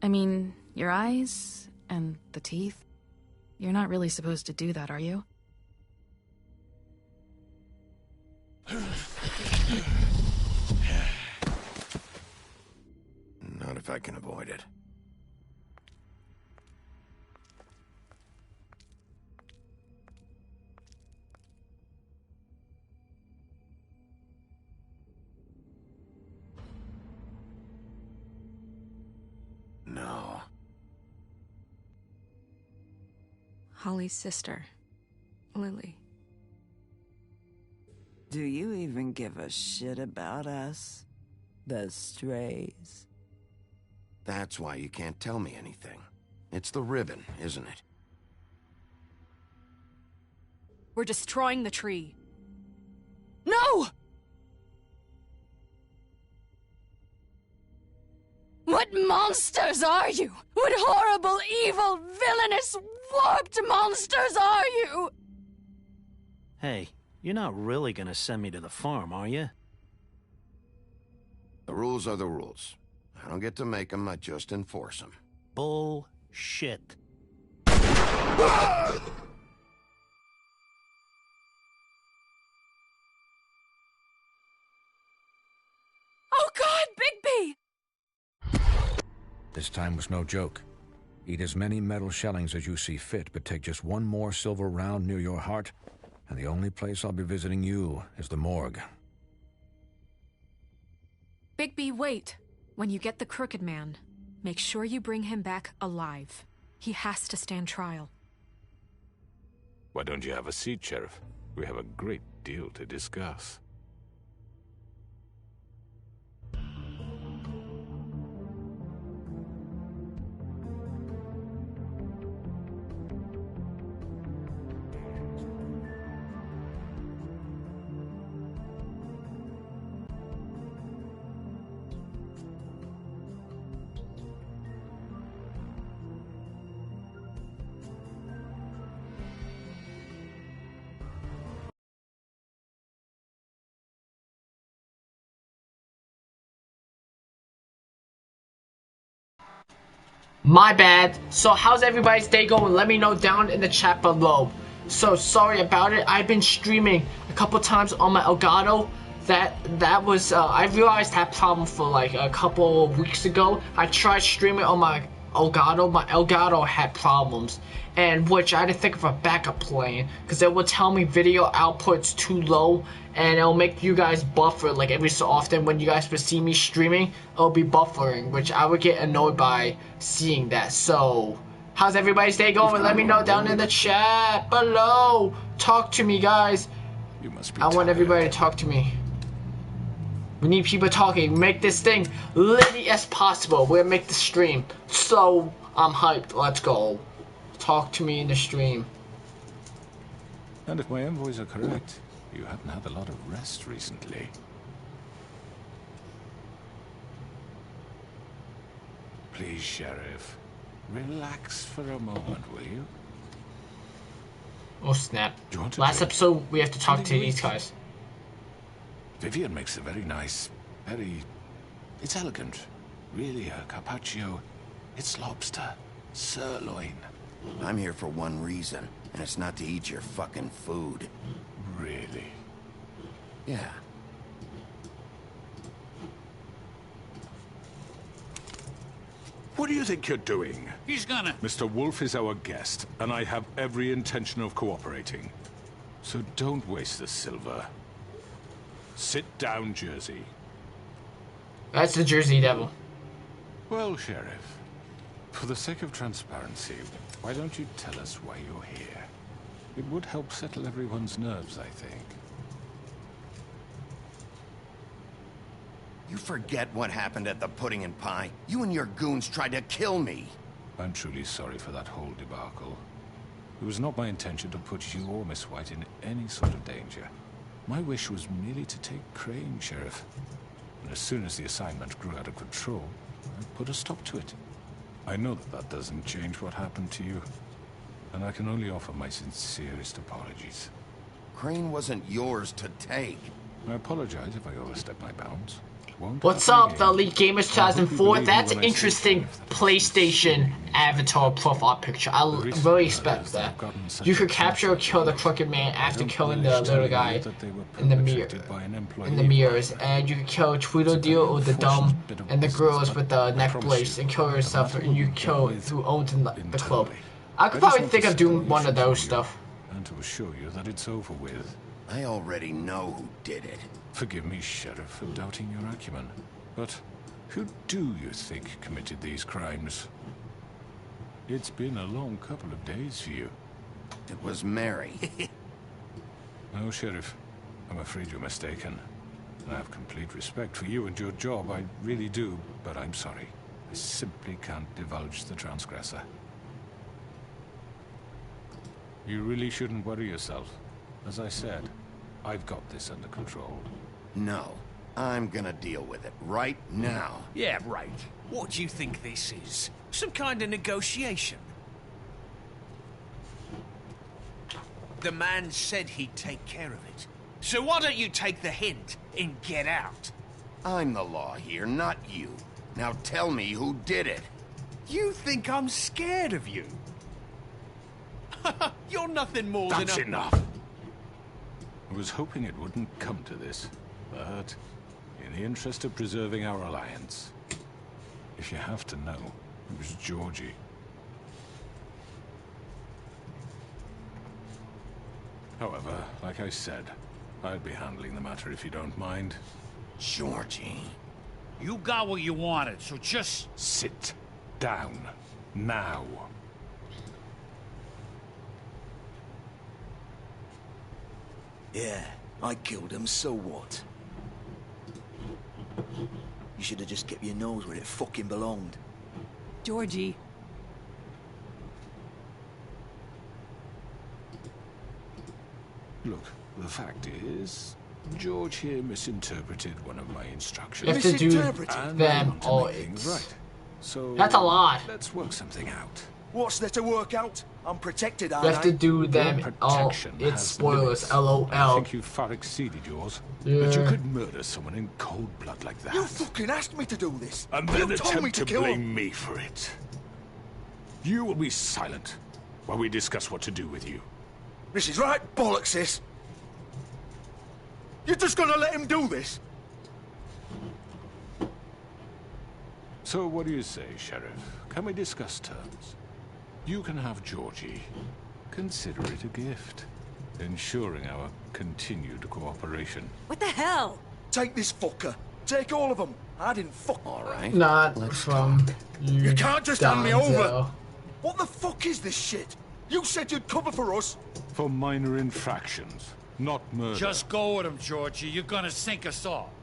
I mean, your eyes and the teeth. You're not really supposed to do that, are you? Not if I can avoid it. No. Holly's sister, Lily. Do you even give a shit about us? The strays? That's why you can't tell me anything. It's the ribbon, isn't it? We're destroying the tree. No! What monsters are you? What horrible, evil, villainous, warped monsters are you? Hey, you're not really gonna send me to the farm, are you? The rules are the rules. I don't get to make them, I just enforce them. Bullshit. Oh God, Bigby! This time was no joke. Eat as many metal shellings as you see fit, but take just one more silver round near your heart, and the only place I'll be visiting you is the morgue. Bigby, wait. When you get the Crooked Man, make sure you bring him back alive. He has to stand trial. Why don't you have a seat, Sheriff? We have a great deal to discuss. My bad. So how's everybody's day going? Let me know down in the chat below. So sorry about it. I've been streaming a couple times on my Elgato. That was I realized that problem for like a couple of weeks ago. I tried streaming on my Elgato. My Elgato had problems, and which I had to think of a backup plan because it would tell me video output's too low, and it'll make you guys buffer like every so often. When you guys would see me streaming, it'll be buffering, which I would get annoyed by seeing that. So how's everybody's day going? Let me know down in the chat below. Talk to me, guys. You must be I want everybody to talk to me. We need people talking. Make this thing litty as possible. We'll make the stream. So I'm hyped. Let's go. Talk to me in the stream. And if my envoys are correct, you haven't had a lot of rest recently. Please, Sheriff, relax for a moment, will you? Oh snap. Do you want to Last drink? episode we have to talk to Something these to guys. Vivian makes a very nice, it's elegant. Really, a carpaccio. It's lobster. Sirloin. I'm here for one reason, and it's not to eat your fucking food. Really? Yeah. What do you think you're doing? He's gonna... Mr. Wolf is our guest, and I have every intention of cooperating. So don't waste the silver. Sit down, Jersey. That's the Jersey Devil. Well, Sheriff, for the sake of transparency, why don't you tell us why you're here? It would help settle everyone's nerves, I think. You forget what happened at the Pudding and Pie? You and your goons tried to kill me. I'm truly sorry for that whole debacle. It was not my intention to put you or Miss White in any sort of danger. My wish was merely to take Crane, Sheriff. And as soon as the assignment grew out of control, I put a stop to it. I know that that doesn't change what happened to you, and I can only offer my sincerest apologies. Crane wasn't yours to take. I apologize if I overstepped my bounds. won't What's happen up, the again. Elite Gamers 2004? That's an interesting PlayStation avatar profile picture. I really respect that. You could capture or kill the Crooked Man after killing the little guy in the mirrors, and you could kill Tweedledee or the Dumb and the girls with the neck brace and kill yourself, and you kill who owns the club. I could probably think of doing one of those stuff. And to assure you that it's over with. I already know who did it. Forgive me, Sheriff, for doubting your acumen, but who do you think committed these crimes? It's been a long couple of days for you. It was Mary. No, Sheriff, I'm afraid you're mistaken. I have complete respect for you and your job, I really do, but I'm sorry. I simply can't divulge the transgressor. You really shouldn't worry yourself. As I said, I've got this under control. No, I'm gonna deal with it right now. Yeah, right. What do you think this is? Some kind of negotiation? The man said he'd take care of it. So why don't you take the hint and get out? I'm the law here, not you. Now tell me who did it. You think I'm scared of you? You're nothing more than a... That's enough! I was hoping it wouldn't come to this, but in the interest of preserving our alliance, if you have to know, it was Georgie. However, like I said, I'll be handling the matter if you don't mind. Georgie. You got what you wanted, so just... Sit down, now. Yeah, I killed him, so what? You should have just kept your nose where it fucking belonged. Georgie. Look, the fact is, George here misinterpreted one of my instructions. You have to do them all. Right. So that's a lot. Let's work something out. What's there to work out? I'm protected, aren't You have to do them all. It's spoilers. LOL. I think you far exceeded yours. Yeah. But you could murder someone in cold blood like that. You fucking asked me to do this. And then you told me attempt to kill blame him. me for it. You will be silent while we discuss what to do with you. This is right bollocks, sis. You're just gonna let him do this? So what do you say, Sheriff? Can we discuss terms? You can have Georgie. Consider it a gift, ensuring our continued cooperation. What the hell? Take this fucker. Take all of them. I didn't fuck. All right. Not from you. You can't just hand me over. Donzo. What the fuck is this shit? You said you'd cover for us. For minor infractions, not murder. Just go with him, Georgie. You're gonna sink us all.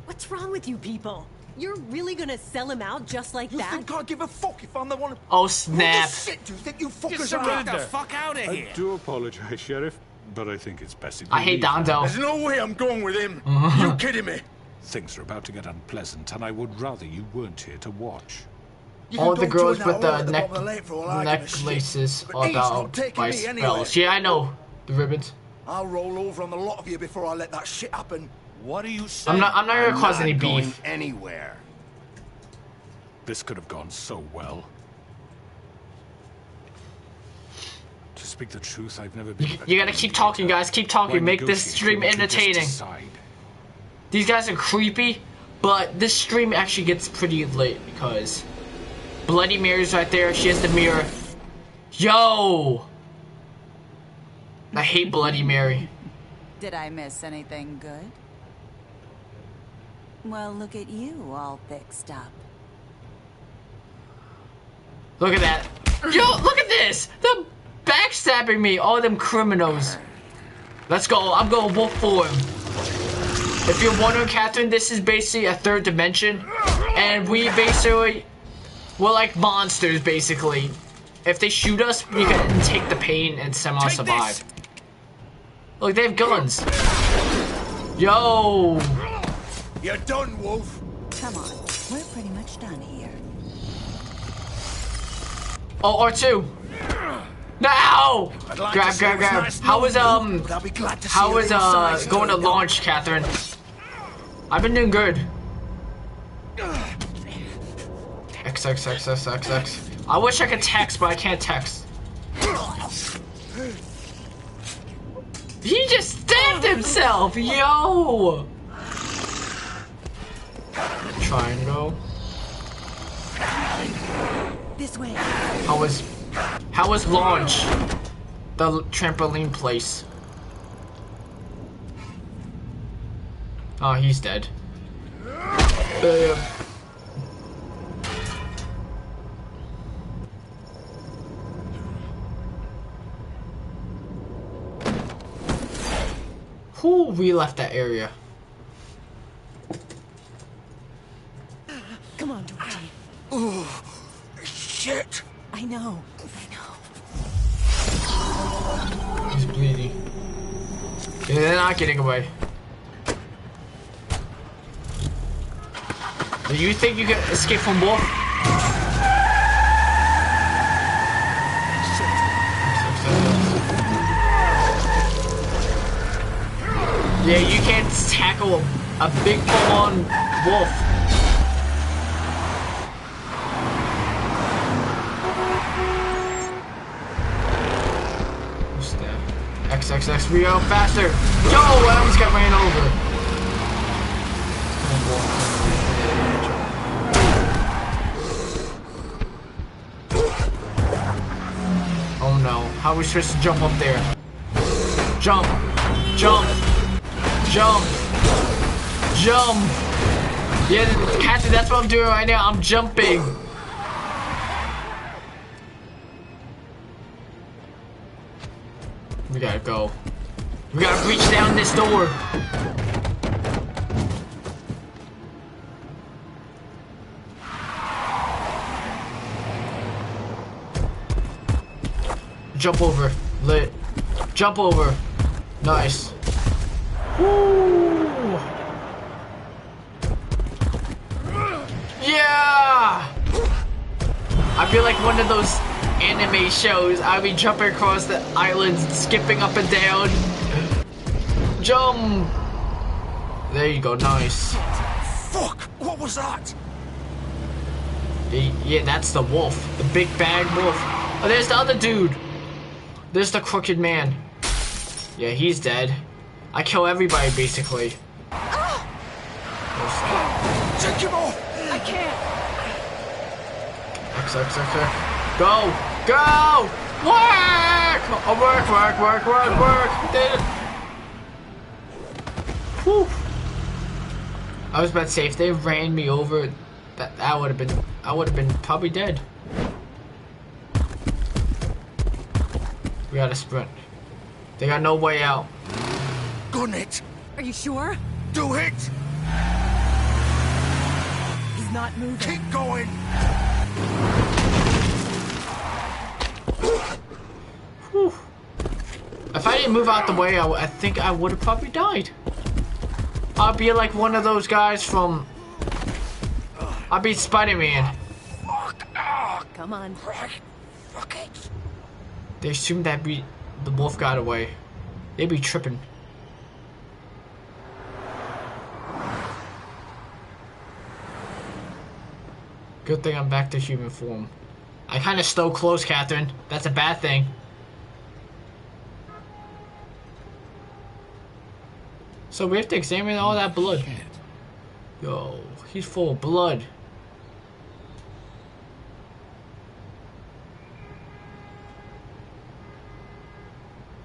What's wrong with you people? You're really gonna sell him out just like You that? think I give a fuck if I'm the one? Oh snap! What the shit do you think you fuckers Just are? get the fuck out of here. I do apologize, Sheriff, but I think it's best if you I hate leave. Donzo. There's no way I'm going with him. You kidding me? Things are about to get unpleasant, and I would rather you weren't here to watch. You All can the go girls to an with hour the at bottom of the lake for all I give a shit. necklaces But are he's not about taking me vice anywhere. bells. Yeah, I know. The ribbons. I'll roll over on the lot of you before I let that shit happen. What are you saying? I'm not gonna cause any going beef. anywhere. This could have gone so well. To speak the truth, I've never been... You gotta keep talking, guys. Keep talking. Make this stream entertaining. These guys are creepy, but this stream actually gets pretty late because Bloody Mary's right there. She has the mirror. Yo! I hate Bloody Mary. Did I miss anything good? Well, look at you, all fixed up. Look at that. Yo, look at this! They're backstabbing me, all them criminals. Let's go. I'm going wolf form. If you're wondering, Catherine, this is basically a third dimension. And we're like monsters, basically. If they shoot us, we can take the pain and somehow survive. Look, they have guns. Yo! You're done, Wolf. Come on, we're pretty much done here. Oh, R2. No! Like Grab. Nice How was but I'll be glad to see you inside going to soon. launch, Catherine? I've been doing good. XXXXXX. I wish I could text, but I can't text. He just stabbed himself, yo! Triangle. This way. How was launch? The trampoline place. Oh, he's dead. Who we left that area? Come on, Dorothy. Oh, shit. I know. He's bleeding. Yeah, they're not getting away. Do you think you can escape from Wolf? Yeah, you can't tackle a big full-on wolf. XXX, we go faster! Yo, I almost got ran over. Oh no, how are we supposed to jump up there? Jump! Jump! Jump! Jump! Yeah, Captain, that's what I'm doing right now. I'm jumping. We gotta go. We gotta reach down this door. Jump over. Lit. Jump over. Nice. Woo! Yeah! I feel like one of those anime shows. I'll be jumping across the islands, skipping up and down. Jump! There you go, nice. Fuck! What was that? Yeah, that's the wolf. The big bad wolf. Oh, there's the other dude. There's the crooked man. Yeah, he's dead. I kill everybody, basically. Take him off! I can't. XXX. Go! Go! Work! Oh, work! Did it. Whew. I was about to say, if they ran me over, I would have been probably dead. We gotta sprint. They got no way out. Gun it! Are you sure? Do it! He's not moving. Keep going! Whew. If I didn't move out the way, I think I would have probably died. I'd be like one of those guys from... I'd be Spider-Man. Come on. Fuck it. They assume that the wolf got away. They'd be tripping. Good thing I'm back to human form. I kind of stole close, Catherine. That's a bad thing. So we have to examine all that blood. Yo, he's full of blood.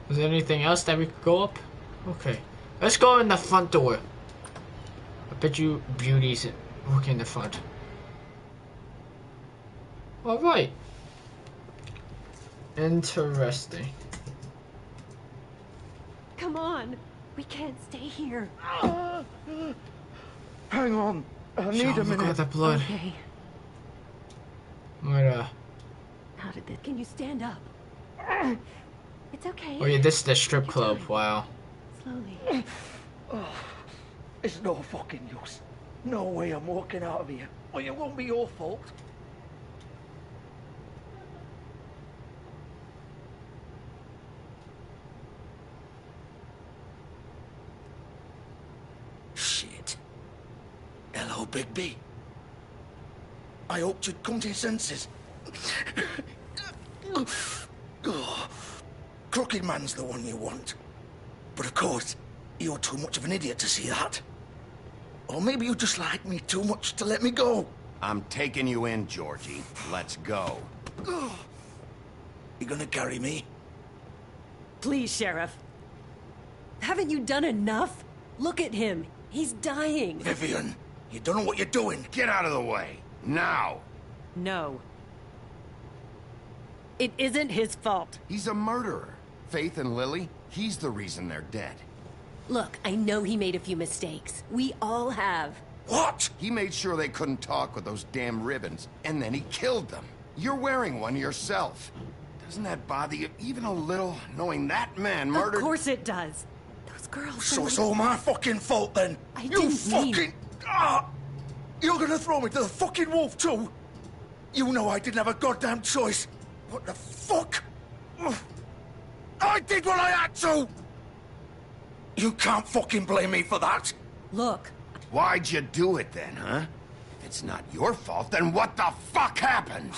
Is there anything else that we could go up? Okay. Let's go in the front door. I bet you beauties working in the front. Alright. Interesting. Come on. We can't stay here. Hang on. I need a minute. Look at the blood. Okay. Right, How did this? Can you stand up? It's okay. oh yeah, this is the strip club. Wow. Slowly. Oh, it's no fucking use. No way I'm walking out of here. Well, it won't be your fault. Shit. Hello, Bigby. I hoped you'd come to your senses. Crooked Man's the one you want. But of course, you're too much of an idiot to see that. Or maybe you just like me too much to let me go. I'm taking you in, Georgie. Let's go. You gonna carry me? Please, Sheriff. Haven't you done enough? Look at him. He's dying. Vivian, you don't know what you're doing. Get out of the way. Now. No. It isn't his fault. He's a murderer. Faith and Lily, he's the reason they're dead. Look, I know he made a few mistakes. We all have. What? He made sure they couldn't talk with those damn ribbons, and then he killed them. You're wearing one yourself. Doesn't that bother you even a little, knowing that man murdered... Of course it does. Those girls... So it's all my fucking fault then? You fucking... You're gonna throw me to the fucking wolf too? You know I didn't have a goddamn choice. What the fuck? I did what I had to! You can't fucking blame me for that. Look. Why'd you do it then, huh? If it's not your fault, then what the fuck happened?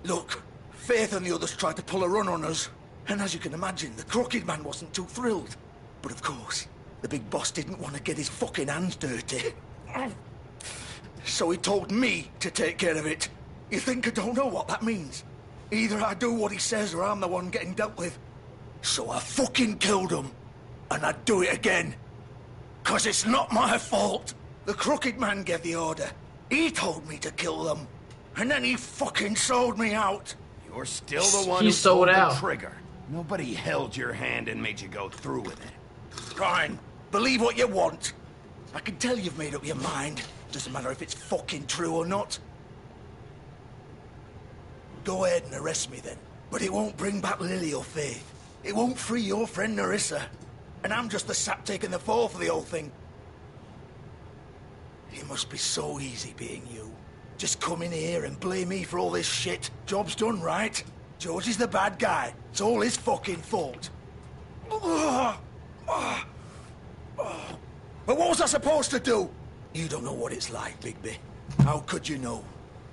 Look, Faith and the others tried to pull a run on us. And as you can imagine, the Crooked Man wasn't too thrilled. But of course, the big boss didn't want to get his fucking hands dirty. So he told me to take care of it. You think I don't know what that means? Either I do what he says or I'm the one getting dealt with. So I fucking killed him. And I'd do it again. 'Cause it's not my fault. The Crooked Man gave the order. He told me to kill them. And then he fucking sold me out. You're still the one He who sold pulled out. the trigger. Nobody held your hand and made you go through with it. Fine. Believe what you want. I can tell you've made up your mind. Doesn't matter if it's fucking true or not. Go ahead and arrest me then. But it won't bring back Lily or Faith. It won't free your friend Nerissa. And I'm just the sap taking the fall for the whole thing. It must be so easy being you. Just come in here and blame me for all this shit. Job's done, right? George is the bad guy. It's all his fucking fault. But what was I supposed to do? You don't know what it's like, Bigby. How could you know?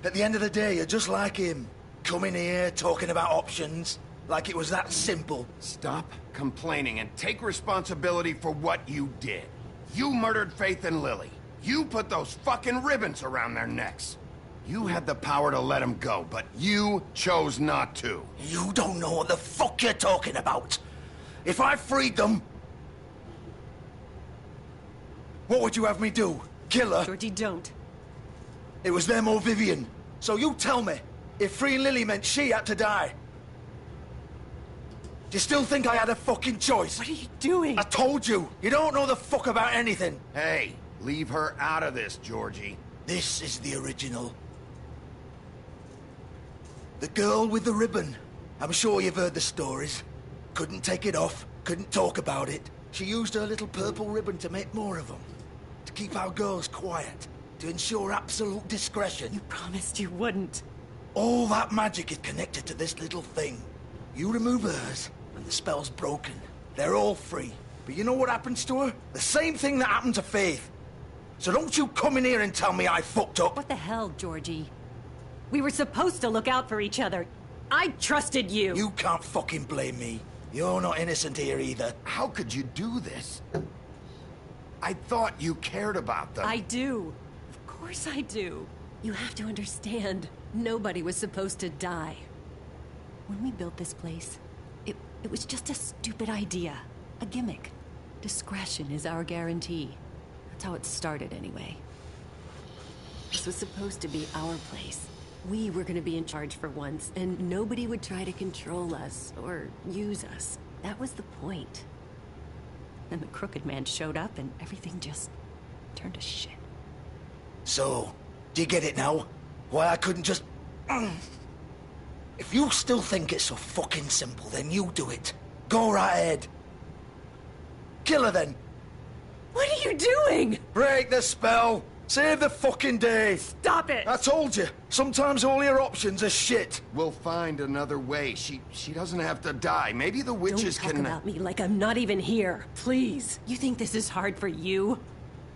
At the end of the day, you're just like him. Coming here, talking about options. Like it was that simple. Stop complaining and take responsibility for what you did. You murdered Faith and Lily. You put those fucking ribbons around their necks. You had the power to let them go, but you chose not to. You don't know what the fuck you're talking about. If I freed them... What would you have me do? Kill her? Georgie, don't. It was them or Vivian. So you tell me, if freeing Lily meant she had to die. Do you still think I had a fucking choice? What are you doing? I told you, you don't know the fuck about anything. Hey, leave her out of this, Georgie. This is the original. The girl with the ribbon. I'm sure you've heard the stories. Couldn't take it off, couldn't talk about it. She used her little purple ribbon to make more of them. To keep our girls quiet. To ensure absolute discretion. You promised you wouldn't. All that magic is connected to this little thing. You remove hers, and the spell's broken. They're all free. But you know what happens to her? The same thing that happened to Faith. So don't you come in here and tell me I fucked up. What the hell, Georgie? We were supposed to look out for each other. I trusted you. You can't fucking blame me. You're not innocent here either. How could you do this? I thought you cared about them. I do. Of course I do. You have to understand, nobody was supposed to die. When we built this place, it was just a stupid idea. A gimmick. Discretion is our guarantee. That's how it started anyway. This was supposed to be our place. We were gonna be in charge for once, and nobody would try to control us or use us. That was the point. Then the Crooked Man showed up and everything just turned to shit. So, do you get it now? Why I couldn't just... If you still think it's so fucking simple, then you do it. Go right ahead. Kill her then. What are you doing? Break the spell. Save the fucking day. Stop it. I told you. Sometimes all your options are shit. We'll find another way. She doesn't have to die. Maybe the witches Don't talk can... about me like I'm not even here. Please. You think this is hard for you?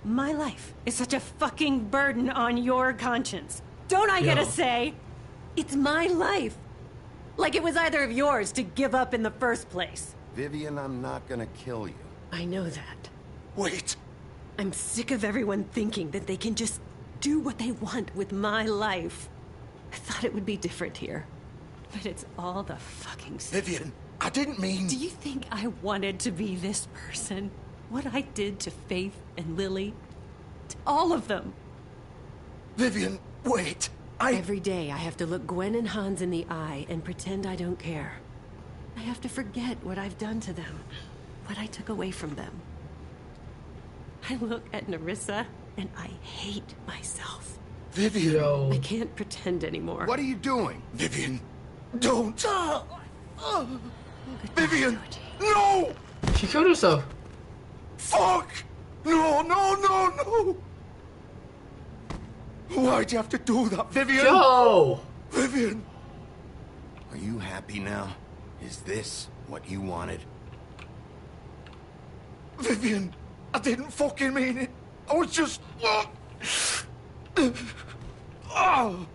My life is such a fucking burden on your conscience. Don't I get a say? It's my life. Like it was either of yours to give up in the first place. Vivian, I'm not gonna kill you. I know that. Wait. I'm sick of everyone thinking that they can just do what they want with my life. I thought it would be different here. But it's all the fucking same. Vivian, I didn't mean... Do you think I wanted to be this person? What I did to Faith and Lily? To all of them. Vivian, wait. Every day I have to look Gwen and Hans in the eye and pretend I don't care. I have to forget what I've done to them. What I took away from them. I look at Nerissa and I hate myself. Vivian. I can't pretend anymore. What are you doing? Vivian, don't. Vivian, no! She killed herself. Fuck! No, no, no, no! Why'd you have to do that, Vivian? Yo! Vivian! Are you happy now? Is this what you wanted? Vivian, I didn't fucking mean it. I was just... Oh.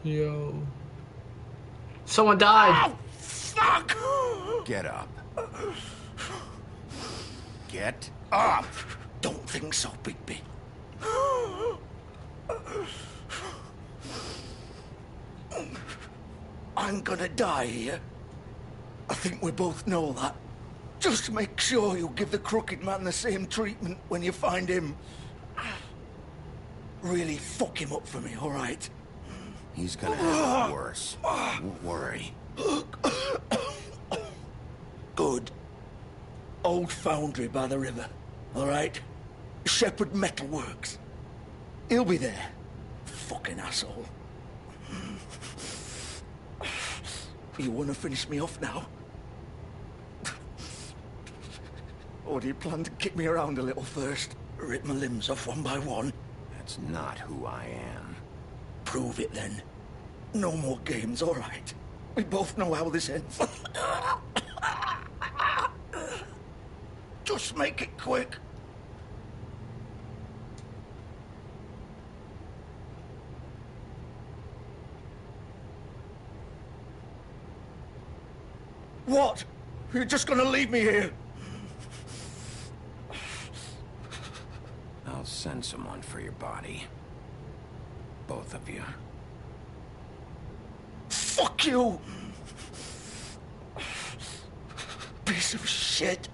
Yo. Someone died. Oh, fuck! Get up. Get up! Don't think so, Bigby. I'm gonna die here. I think we both know that. Just make sure you give the crooked man the same treatment when you find him. Really fuck him up for me, all right? He's gonna have it worse. Don't worry. Good. Old foundry by the river, all right? Shepherd Metalworks. He'll be there. Fucking asshole. You want to finish me off now? Or do you plan to kick me around a little first? Rip my limbs off one by one? That's not who I am. Prove it then. No more games, all right? We both know how this ends. Just make it quick. What? You're just gonna leave me here? I'll send someone for your body. Both of you. Fuck you! Piece of shit.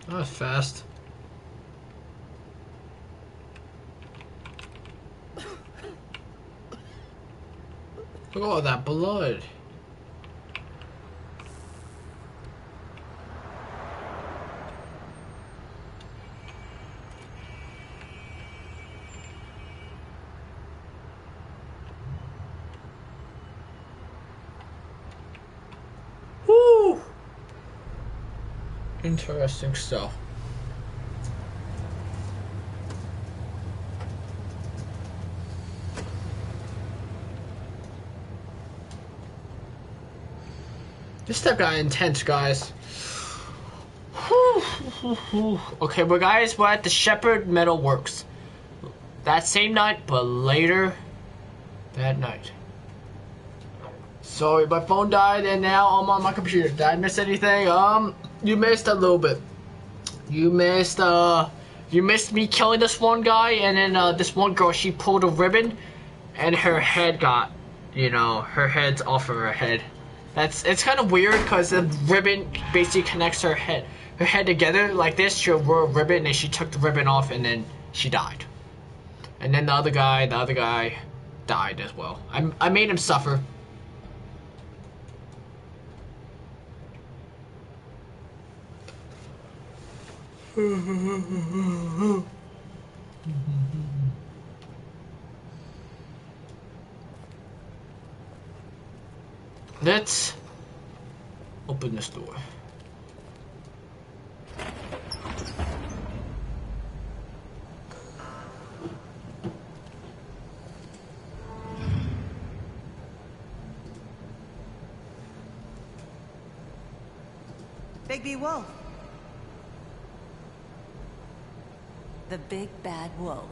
That was fast. Look at all that blood. Woo! Interesting stuff. This stuff got intense, guys. Okay, but guys, we're at the Shepherd Metalworks. That same night, but later that night. Sorry, my phone died, and now I'm on my computer. Did I miss anything? You missed a little bit. You missed me killing this one guy, and then this one girl, she pulled a ribbon, and her head got, her head's off of her head. It's kind of weird because the ribbon basically connects her head together like this. She wore a ribbon and she took the ribbon off and then she died. And then the other guy died as well. I made him suffer. Let's open this door. Bigby Wolf. The big bad wolf.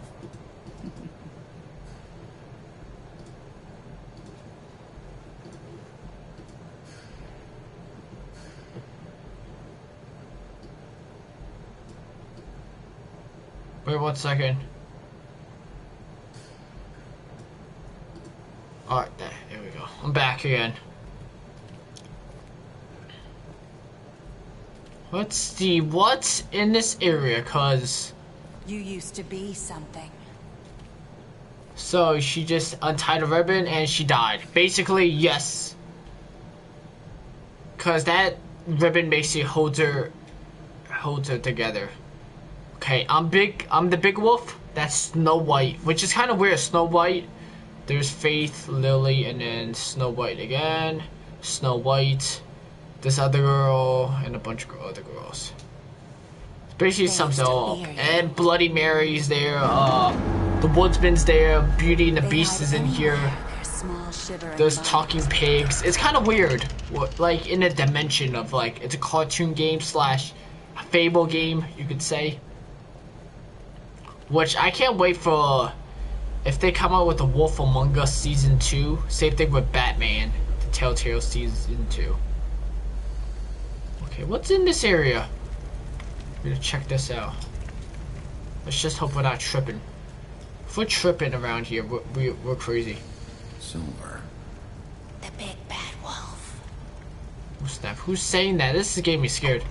Wait 1 second. Alright, there we go. I'm back again. Let's see what's in this area, cause You used to be something. so she just untied a ribbon and she died. Basically, yes. Cause that ribbon basically holds her together. Okay, I'm the big wolf. That's Snow White, which is kind of weird. Snow White. There's Faith, Lily, and then Snow White again. Snow White. This other girl, and a bunch of other girls. Basically sums it all up. And Bloody Mary's there. The Woodsman's there. Beauty and the Beast is in here. There's talking pigs. It's kind of weird. Like in a dimension of like it's a cartoon game slash a fable game, you could say. Which I can't wait for if they come out with The Wolf Among Us Season 2. Same thing with Batman, the Telltale Season 2. Okay, what's in this area? I'm gonna check this out. Let's just hope we're not tripping. If we're tripping around here, we're crazy. Silver. The big bad wolf. Oh snap, who's saying that? This is getting me scared.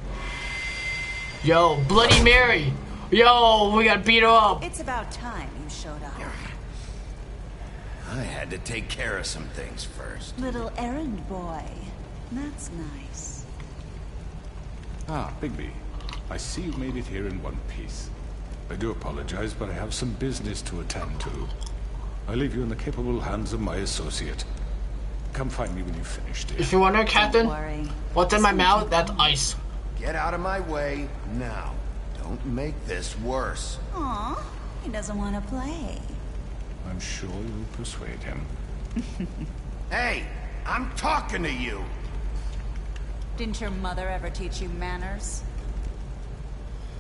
Yo, Bloody Mary! Yo, we gotta beat her up! It's about time you showed up. I had to take care of some things first. Little errand boy. That's nice. Ah, Bigby. I see you made it here in one piece. I do apologize, but I have some business to attend to. I leave you in the capable hands of my associate. Come find me when you've finished it. If you wonder, Captain, what's in my mouth? That's ice. Get out of my way now. Don't make this worse. Aw, he doesn't want to play. I'm sure you'll persuade him. Hey, I'm talking to you. Didn't your mother ever teach you manners?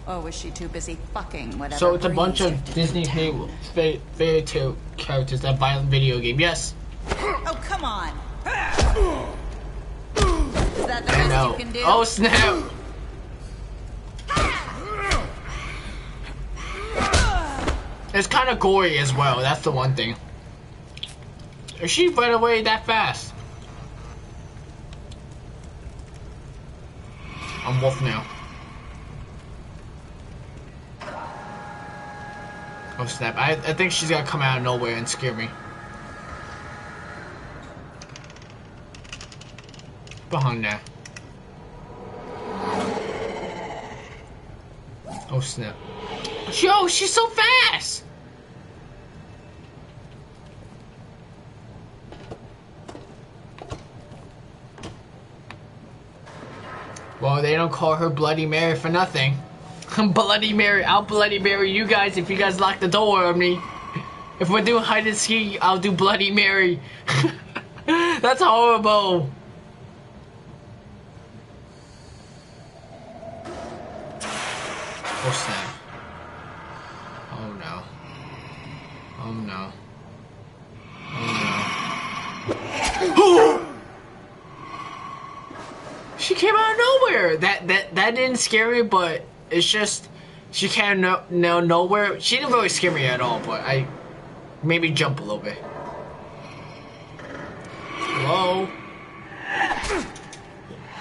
Or was she too busy fucking whatever? So it's a bunch breeze of drifted Disney through town? fairy tale characters that violent video game. Yes. Oh, come on. Is that the I best know. you can do? Oh snap! It's kind of gory as well. That's the one thing. She ran away that fast. I'm Wolf now. Oh snap! I think she's gonna come out of nowhere and scare me. Behind there. Oh snap! Yo, she's so fast! Well, they don't call her Bloody Mary for nothing. Bloody Mary, I'll Bloody Mary you guys if you guys lock the door on me. If we're doing hide and seek, I'll do Bloody Mary. That's horrible. Oh snap. Oh no. Oh no. Oh no. She came out of nowhere. That didn't scare me, but it's just she came out of nowhere. She didn't really scare me at all, but I made me jump a little bit. Hello.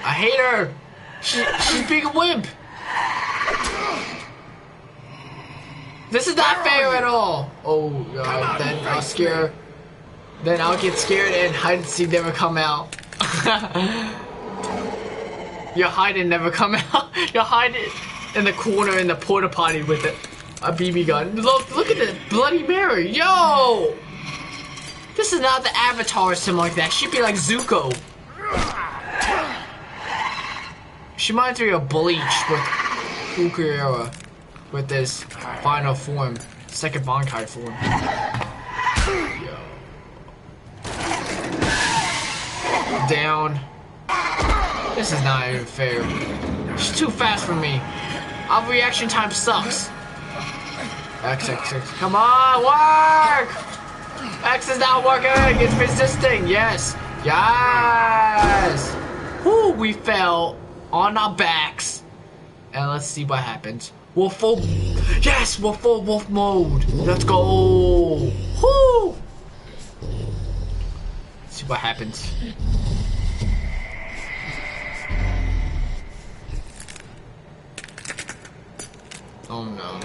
I hate her. She's being a wimp. This is not fair at all. Oh god, then I'll scare. Then I'll get scared and hide and seek never come out. Your hide and never come out. You're hiding in the corner in the porta potty with a BB gun. Look at this Bloody Mary. Yo! This is not the Avatar or something like that. She'd be like Zuko. She reminds me of Bleach with Ukuyera with this final form, second Bankai form. Yo. Down. This is not even fair. She's too fast for me. Our reaction time sucks. X. Come on, work! X is not working. It's resisting. Yes. Yes. Woo, we fell on our backs. And let's see what happens. We're full. Yes, we're full wolf mode. Let's go. Woo. Let's see what happens. Oh no.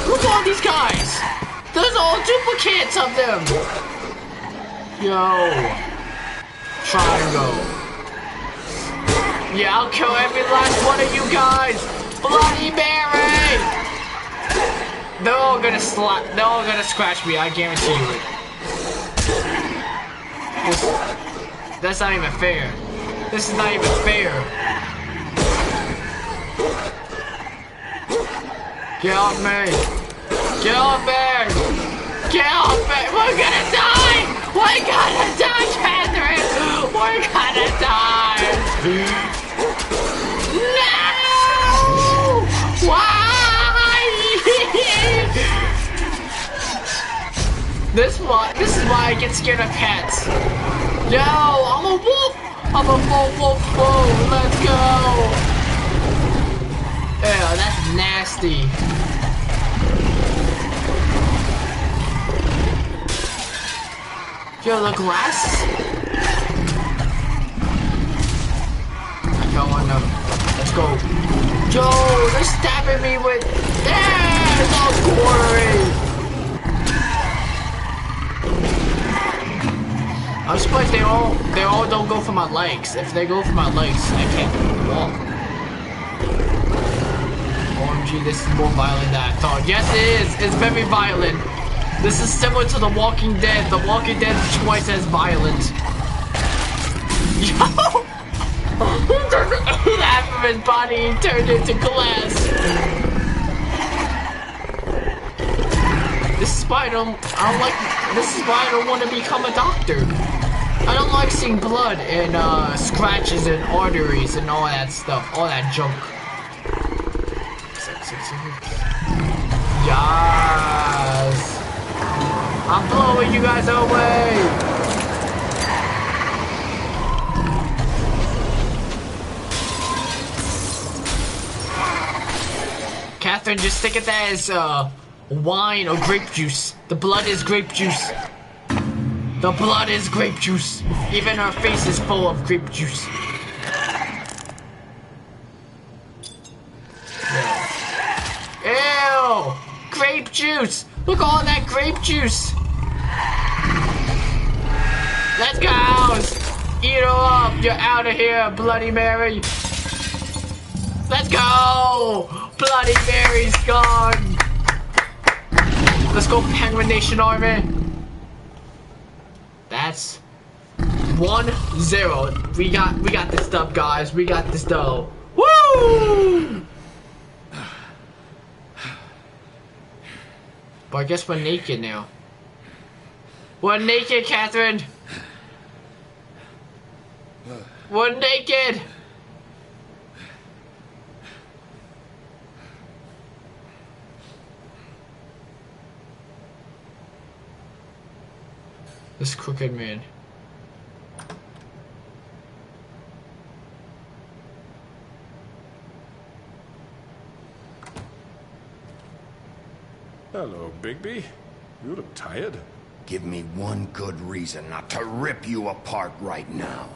Look at all these guys. There's all duplicates of them. Yo. Triangle. Yeah, I'll kill every last one of you guys. Bloody Mary. They're all gonna scratch me, I guarantee you it. That's not even fair. This is not even fair. Get off me! Get off me! Get off me! We're gonna die! We're gonna die, Catherine! We're gonna die! No! Why? This is why I get scared of cats. Yo, I'm a wolf! I'm a full wolf fool! Let's go! Ew, that's nasty. Yo, the glass? I got one of them. Let's go. Yo, they're stabbing me with... Yeah, it's all gory. I'm surprised they all don't go for my legs. If they go for my legs, I can't walk. OMG, this is more violent than I thought. Yes, it is. It's very violent. This is similar to The Walking Dead. The Walking Dead is twice as violent. Yo! Half of his body turned into glass. This is why I don't want to become a doctor. I don't like seeing blood and scratches and arteries and all that stuff, all that junk. Yes. I'm blowing you guys away. Catherine, just think of that as wine or grape juice. The blood is grape juice. The blood is grape juice. Even her face is full of grape juice. Ew! Grape juice! Look at all that grape juice! Let's go! Eat her up! You're out of here, Bloody Mary! Let's go! Bloody Mary's gone! Let's go, Penguin Nation Army! That's 1-0. We got this dub, guys. We got this dub. Woo! But I guess we're naked now. We're naked, Catherine. We're naked. This crooked man. Hello, Bigby. You look tired. Give me one good reason not to rip you apart right now.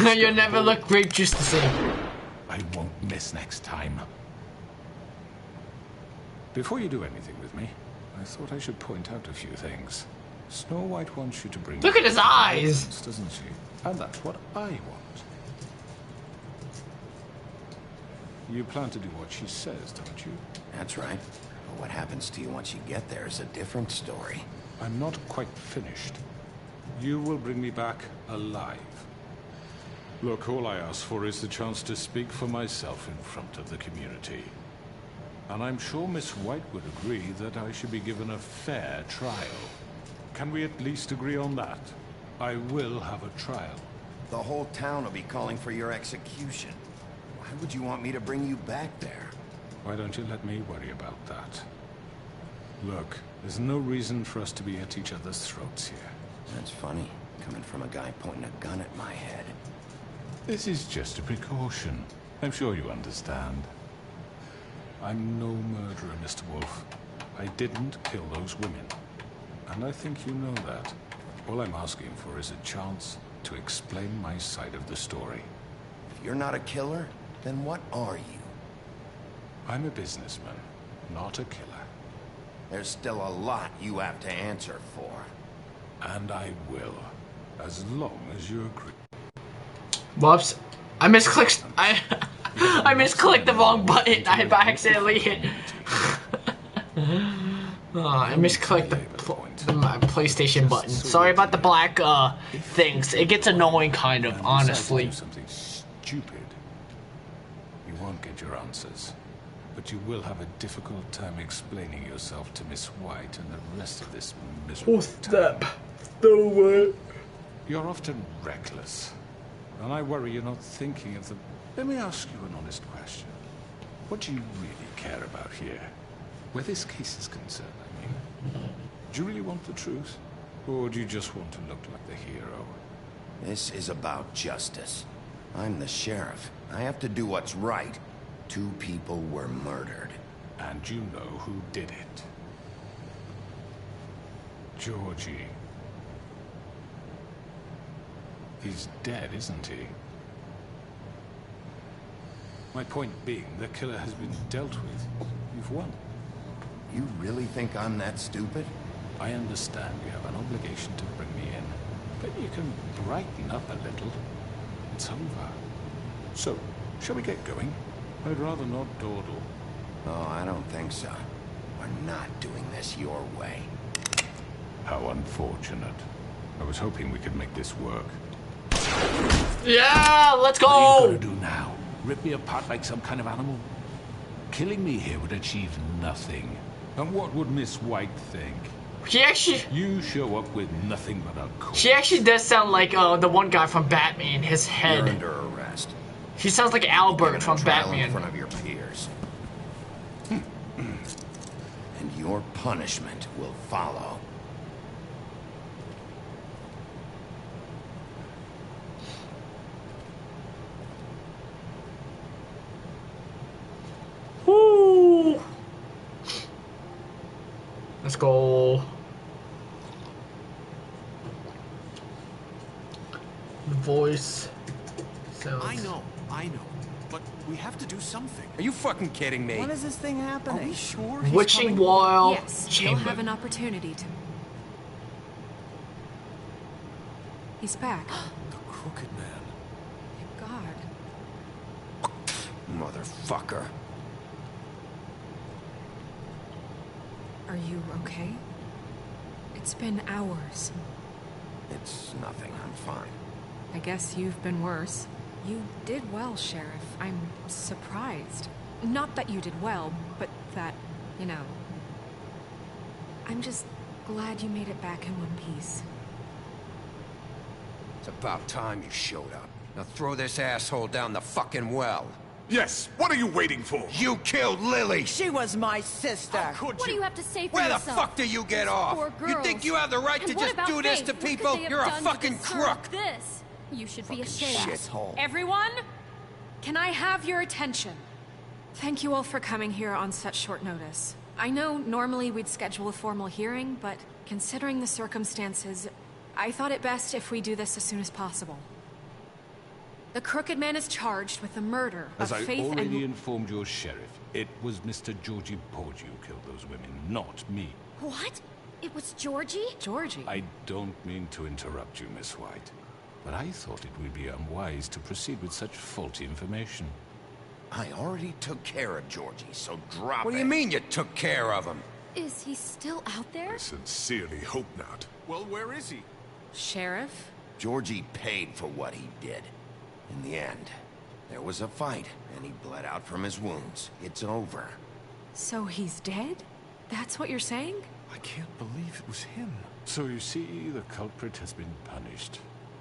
You'll never look grape juice the same. I won't miss next time. Before you do anything with me, I thought I should point out a few things. Snow White wants you to bring... Look at his eyes! Doesn't she? And that's what I want. You plan to do what she says, don't you? That's right. What happens to you once you get there is a different story. I'm not quite finished. You will bring me back alive. Look, all I ask for is the chance to speak for myself in front of the community. And I'm sure Miss White would agree that I should be given a fair trial. Can we at least agree on that? I will have a trial. The whole town will be calling for your execution. Why would you want me to bring you back there? Why don't you let me worry about that? Look, there's no reason for us to be at each other's throats here. That's funny, coming from a guy pointing a gun at my head. This is just a precaution. I'm sure you understand. I'm no murderer, Mr. Wolf. I didn't kill those women. And I think you know that. All I'm asking for is a chance to explain my side of the story. If you're not a killer, then what are you? I'm a businessman, not a killer. There's still a lot you have to answer for. And I will, as long as you agree. Whoops. I misclicked. I misclicked the wrong button. I accidentally hit. I misclicked the PlayStation button. Sorry about the black things. It gets annoying, kind of, honestly. Something stupid. You won't get your answers, but you will have a difficult time explaining yourself to Miss White and the rest of this miserable town. You're often reckless, and I worry you're not thinking of the... Let me ask you an honest question. What do you really care about here? Where this case is concerned, I mean. Do you really want the truth? Or do you just want to look like the hero? This is about justice. I'm the sheriff. I have to do what's right. 2 people were murdered. And you know who did it. Georgie. He's dead, isn't he? My point being, the killer has been dealt with. You've won. You really think I'm that stupid? I understand you have an obligation to bring me in, but you can brighten up a little. It's over. So, shall we get going? I'd rather not dawdle. Oh, I don't think so. We're not doing this your way. How unfortunate. I was hoping we could make this work. Yeah, let's go! What are you gonna do now? Rip me apart like some kind of animal? Killing me here would achieve nothing. And what would Miss White think? She actually... You show up with nothing but a coat. She actually does sound like the one guy from Batman, his head. You're under arrest. He sounds like Albert from Batman. In front of your peers. And your punishment will follow. Woo! Let's go. Voice sounds. I know, but we have to do something. Are you fucking kidding me? When is this thing happening? Are we sure? Witching Wild Yes, Chamber. you'll have an opportunity to. He's back. The Crooked Man. Thank God. Motherfucker. Are you okay? It's been hours. It's nothing. I'm fine. I guess you've been worse. You did well, Sheriff. I'm surprised. Not that you did well, but that, you know... I'm just glad you made it back in one piece. It's about time you showed up. Now throw this asshole down the fucking well. Yes, what are you waiting for? You killed Lily! She was my sister. What do you have to say for Where yourself? the fuck do you get off? Poor You girls. think you have the right And to what just about do this Faith? to What could people? they have You're a done to fucking deserve crook! This? You should be ashamed. Shithole. Everyone? Can I have your attention? Thank you all for coming here on such short notice. I know normally we'd schedule a formal hearing, but considering the circumstances, I thought it best if we do this as soon as possible. The Crooked Man is charged with the murder As of I Faith already and... informed your sheriff, it was Mr. Georgie Porgy who killed those women, not me. What? It was Georgie? Georgie? I don't mean to interrupt you, Miss White, but I thought it would be unwise to proceed with such faulty information. I already took care of Georgie, so drop it. What do you mean you took care of him? Is he still out there? I sincerely hope not. Well, where is he? Sheriff? Georgie paid for what he did. In the end, there was a fight, and he bled out from his wounds. It's over. So he's dead? That's what you're saying? I can't believe it was him. So you see, the culprit has been punished.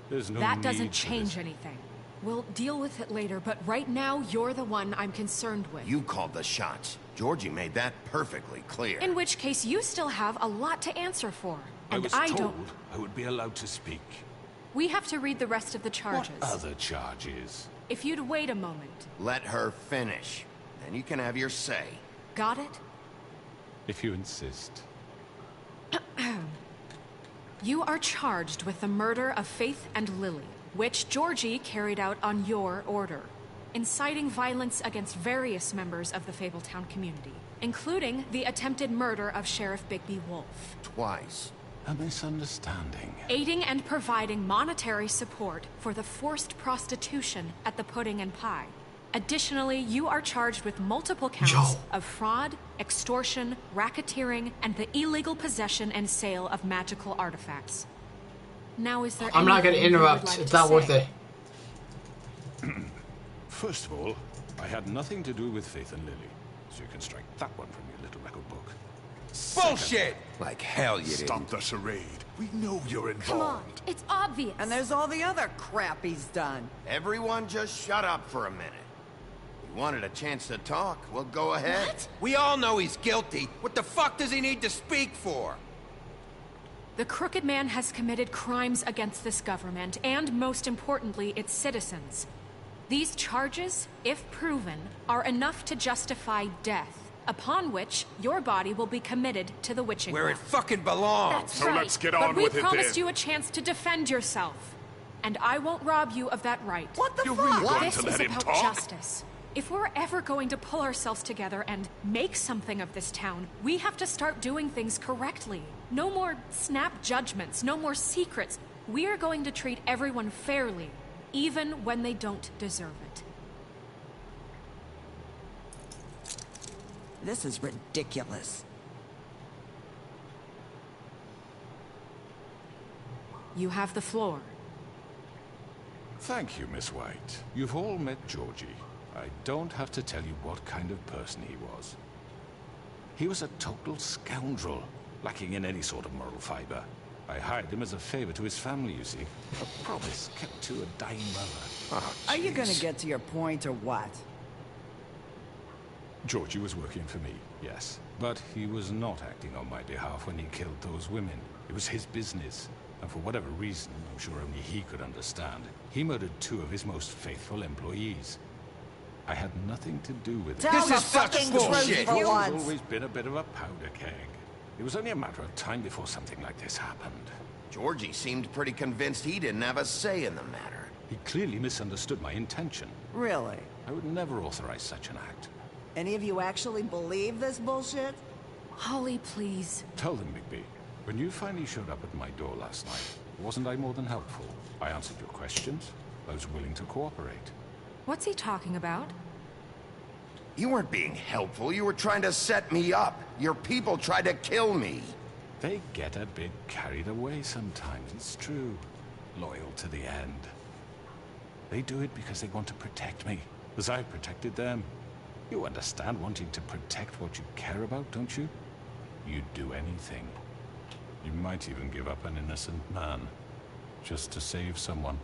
There's no That need doesn't for change this. anything. We'll deal with it later, but right now, you're the one I'm concerned with. You called the shots. Georgie made that perfectly clear. In which case, you still have a lot to answer for. And I was I told don't... I would be allowed to speak. We have to read the rest of the charges. What other charges? If you'd wait a moment. Let her finish. Then you can have your say. Got it? If you insist. You are charged with the murder of Faith and Lily, which Georgie carried out on your order, inciting violence against various members of the Fabletown community, including the attempted murder of Sheriff Bigby Wolf. Twice. A misunderstanding. Aiding and providing monetary support for the forced prostitution at the Pudding and Pie. Additionally, you are charged with multiple counts of fraud, extortion, racketeering, and the illegal possession and sale of magical artifacts. Now, is there I'm not gonna anything you would interrupt. like It's to not worth say? it. First of all, I had nothing to do with Faith and Lily, so you can strike that one from your little record book. Bullshit! Like hell you didn't. Stop the charade. We know you're involved. Come on, It's obvious. And there's all the other crap he's done. Everyone just shut up for a minute. You wanted a chance to talk? Well, go ahead. What? We all know he's guilty. What the fuck does he need to speak for? The Crooked Man has committed crimes against this government, and most importantly, its citizens. These charges, if proven, are enough to justify death, upon which your body will be committed to the witching Where it well. fucking belongs. That's So right. let's get but on we with it promised then. you a chance to defend yourself. And I won't rob you of that right. What the You're fuck? really going This to is let him about talk? justice. If we're ever going to pull ourselves together and make something of this town, we have to start doing things correctly. No more snap judgments, no more secrets. We are going to treat everyone fairly, even when they don't deserve it. This is ridiculous. You have the floor. Thank you, Miss White. You've all met Georgie. I don't have to tell you what kind of person he was. He was a total scoundrel, lacking in any sort of moral fiber. I hired him as a favor to his family, you see. A promise kept to a dying mother. Are you gonna get to your point or what? Georgie was working for me, yes. But he was not acting on my behalf when he killed those women. It was his business. And for whatever reason, I'm sure only he could understand, he murdered 2 of his most faithful employees. I had nothing to do with it. Tell the fucking truth for He's once. always been a bit of a powder keg. It was only a matter of time before something like this happened. Georgie seemed pretty convinced he didn't have a say in the matter. He clearly misunderstood my intention. Really? I would never authorize such an act. Any of you actually believe this bullshit? Holly, please. Tell them, Bigby. When you finally showed up at my door last night, wasn't I more than helpful? I answered your questions. I was willing to cooperate. What's he talking about? You weren't being helpful. You were trying to set me up. Your people tried to kill me. They get a bit carried away sometimes, it's true. Loyal to the end. They do it because they want to protect me, as I protected them. You understand wanting to protect what you care about, don't you? You'd do anything. You might even give up an innocent man, just to save someone.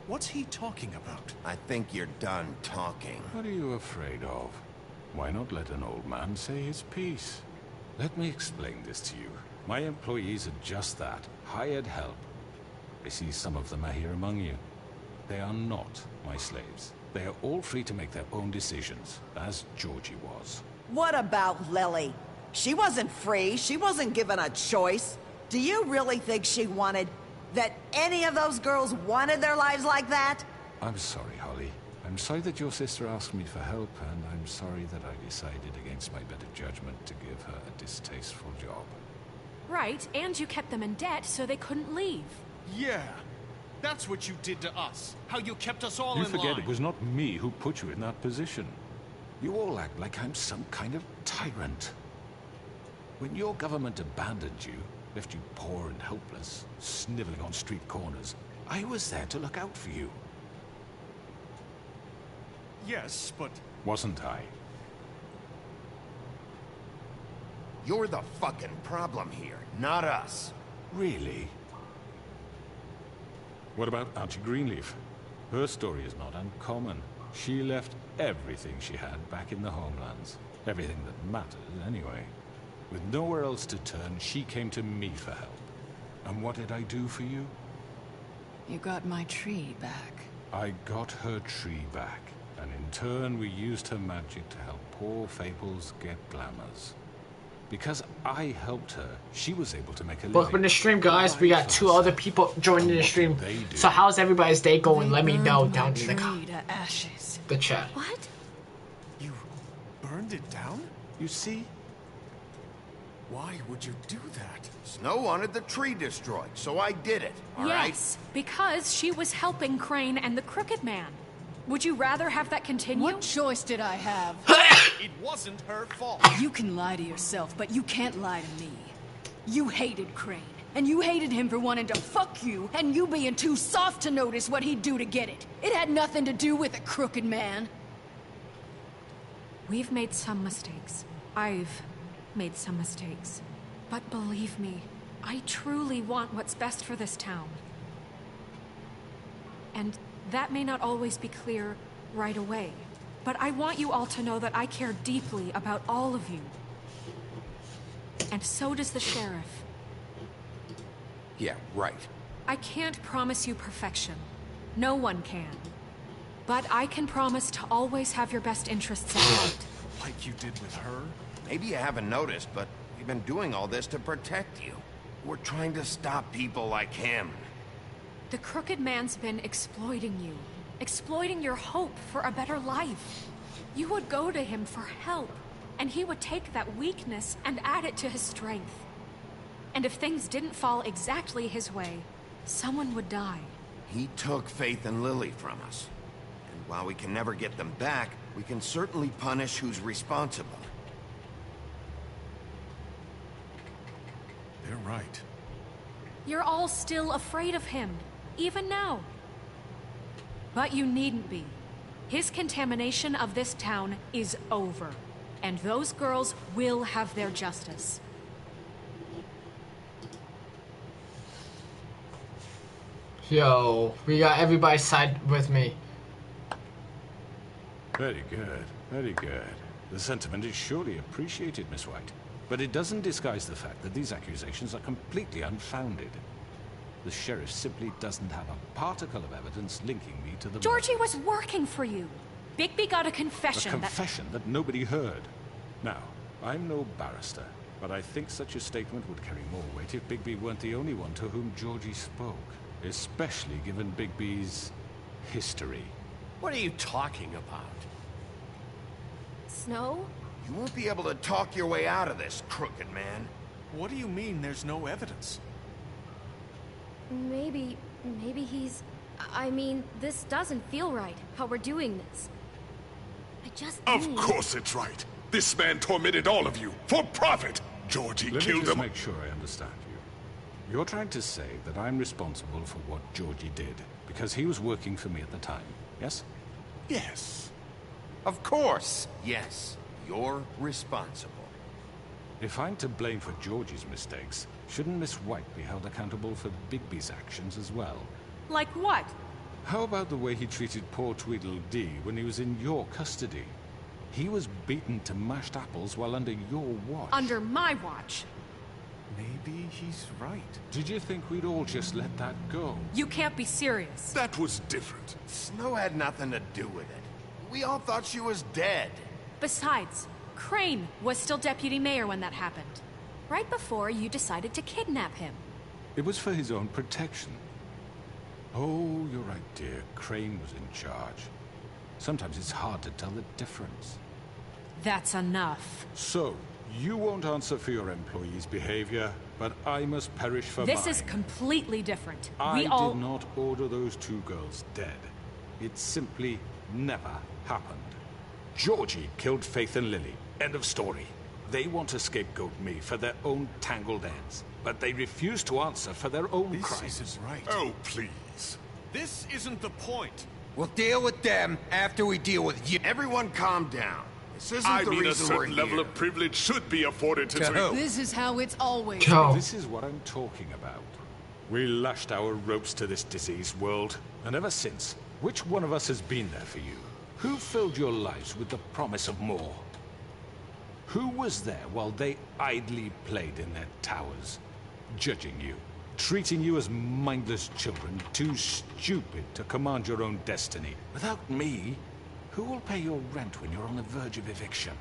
What's he talking about? I think you're done talking. What are you afraid of? Why not let an old man say his piece? Let me explain this to you. My employees are just that, hired help. I see some of them are here among you. They are not my slaves. They are all free to make their own decisions, as Georgie was. What about Lily? She wasn't free. She wasn't given a choice. Do you really think she wanted... that any of those girls wanted their lives like that? I'm sorry, Holly. I'm sorry that your sister asked me for help, and I'm sorry that I decided against my better judgment to give her a distasteful job. Right, and you kept them in debt so they couldn't leave. Yeah. That's what you did to us. How you kept us all You in forget line. it was not me who put you in that position. You all act like I'm some kind of tyrant. When your government abandoned you, left you poor and helpless, sniveling on street corners, I was there to look out for you. Yes, but... Wasn't I? You're the fucking problem here, not us. Really? What about Auntie Greenleaf? Her story is not uncommon. She left everything she had back in the homelands. Everything that mattered, anyway. With nowhere else to turn, she came to me for help. And what did I do for you? You got my tree back. I got her tree back. And in turn, we used her magic to help poor Fables get glamours. Because I helped her, she was able to make a living. Welcome to the stream, guys. We got 2 other people joining the stream. So how's everybody's day going? Let me know down in the chat. What? You burned it down? You see? Why would you do that? Snow wanted the tree destroyed, so I did it, all right? Yes, because she was helping Crane and the Crooked Man. Would you rather have that continue? What choice did I have? It wasn't her fault. You can lie to yourself, but you can't lie to me. You hated Crane, and you hated him for wanting to fuck you, and you being too soft to notice what he'd do to get it. It had nothing to do with a crooked man. We've made some mistakes. I've made some mistakes. But believe me, I truly want what's best for this town. And that may not always be clear right away. But I want you all to know that I care deeply about all of you. And so does the sheriff. Yeah, right. I can't promise you perfection. No one can. But I can promise to always have your best interests at heart. Like you did with her? Maybe you haven't noticed, but we've been doing all this to protect you. We're trying to stop people like him. The Crooked Man's been exploiting you. Exploiting your hope for a better life. You would go to him for help, and he would take that weakness and add it to his strength. And if things didn't fall exactly his way, someone would die. He took Faith and Lily from us. And while we can never get them back, we can certainly punish who's responsible. They're right. You're all still afraid of him, even now. But you needn't be. His contamination of this town is over. And those girls will have their justice. Yo, we got everybody's side with me. Very good, very good. The sentiment is surely appreciated, Miss White. But it doesn't disguise the fact that these accusations are completely unfounded. The sheriff simply doesn't have a particle of evidence linking me to the... Georgie was working for you. Bigby got a confession A confession that nobody heard. Now, I'm no barrister, but I think such a statement would carry more weight if Bigby weren't the only one to whom Georgie spoke. Especially given Bigby's history. What are you talking about? Snow? You won't be able to talk your way out of this, Crooked Man. What do you mean there's no evidence? Maybe he's... I mean, this doesn't feel right, how we're doing this. I just Of course it's right. This man tormented all of you, for profit. Georgie Let me killed just them. make sure I understand you. You're trying to say that I'm responsible for what Georgie did, because he was working for me at the time, yes? Yes. Of course, yes. You're responsible. If I'm to blame for Georgie's mistakes, shouldn't Miss White be held accountable for Bigby's actions as well? Like what? How about the way he treated poor Tweedledee when he was in your custody? He was beaten to mashed apples while under your watch. Under my watch. Maybe he's right. Did you think we'd all just let that go? You can't be serious. That was different. Snow had nothing to do with it. We all thought she was dead. Besides, Crane was still deputy mayor when that happened. Right before you decided to kidnap him. It was for his own protection. Oh, you're right, dear. Crane was in charge. Sometimes it's hard to tell the difference. That's enough. So, you won't answer for your employees' behavior, but I must perish for This mine. is completely different. I We all... did not order those 2 girls dead. It simply never happened. Georgie killed Faith and Lily. End of story. They want to scapegoat me for their own tangled ends, but they refuse to answer for their own crimes. This isn't right. Oh, please. This isn't the point. We'll deal with them after we deal with you. Everyone calm down. This isn't I the mean, a reason we're certain level here. of privilege should be afforded to who? This is how it's always This is what I'm talking about. We lashed our ropes to this diseased world, and ever since, which one of us has been there for you? Who filled your lives with the promise of more? Who was there while they idly played in their towers, judging you, treating you as mindless children, too stupid to command your own destiny? Without me, who will pay your rent when you're on the verge of eviction?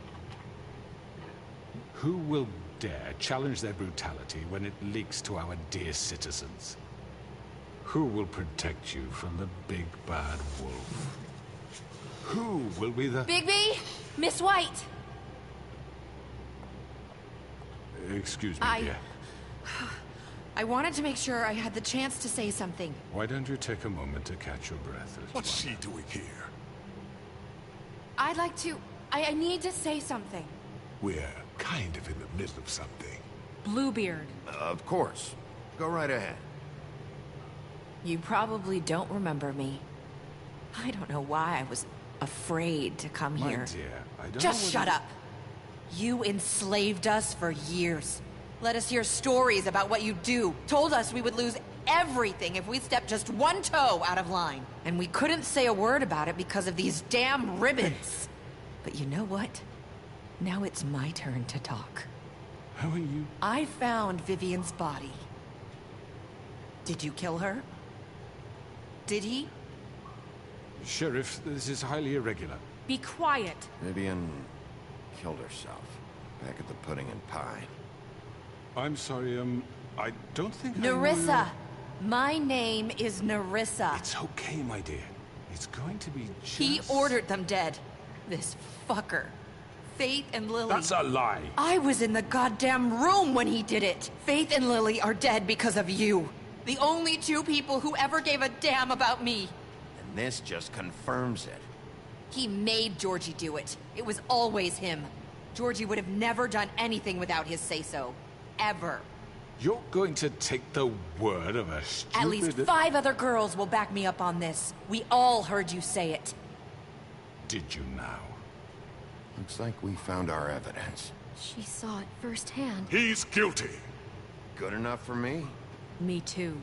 Who will dare challenge their brutality when it leaks to our dear citizens? Who will protect you from the big bad wolf? Who will be the... Bigby! Miss White! Excuse me, dear. I wanted to make sure I had the chance to say something. Why don't you take a moment to catch your breath? What's she doing here? I'd like to... I need to say something. We're kind of in the middle of something. Bluebeard. Of course. Go right ahead. You probably don't remember me. I don't know why I was afraid to come My here. dear, I don't Just know shut whether- up. You enslaved us for years. Let us hear stories about what you do. Told us we would lose everything if we stepped just one toe out of line. And we couldn't say a word about it because of these damn ribbons. But you know what? Now it's my turn to talk. How are you? I found Vivian's body. Did you kill her? Did he? Sheriff, this is highly irregular. Be quiet. Vivian killed herself back at the Pudding and Pie. I'm sorry, I don't think Nerissa! My name is Nerissa. It's okay, my dear. It's going to be just... He ordered them dead. This fucker. Faith and Lily. That's a lie. I was in the goddamn room when he did it. Faith and Lily are dead because of you. The only 2 people who ever gave a damn about me. And this just confirms it. He made Georgie do it. It was always him. Georgie would have never done anything without his say-so. Ever. You're going to take the word of a stupid... At least 5 other girls will back me up on this. We all heard you say it. Did you now? Looks like we found our evidence. She saw it firsthand. He's guilty. Good enough for me? Me too.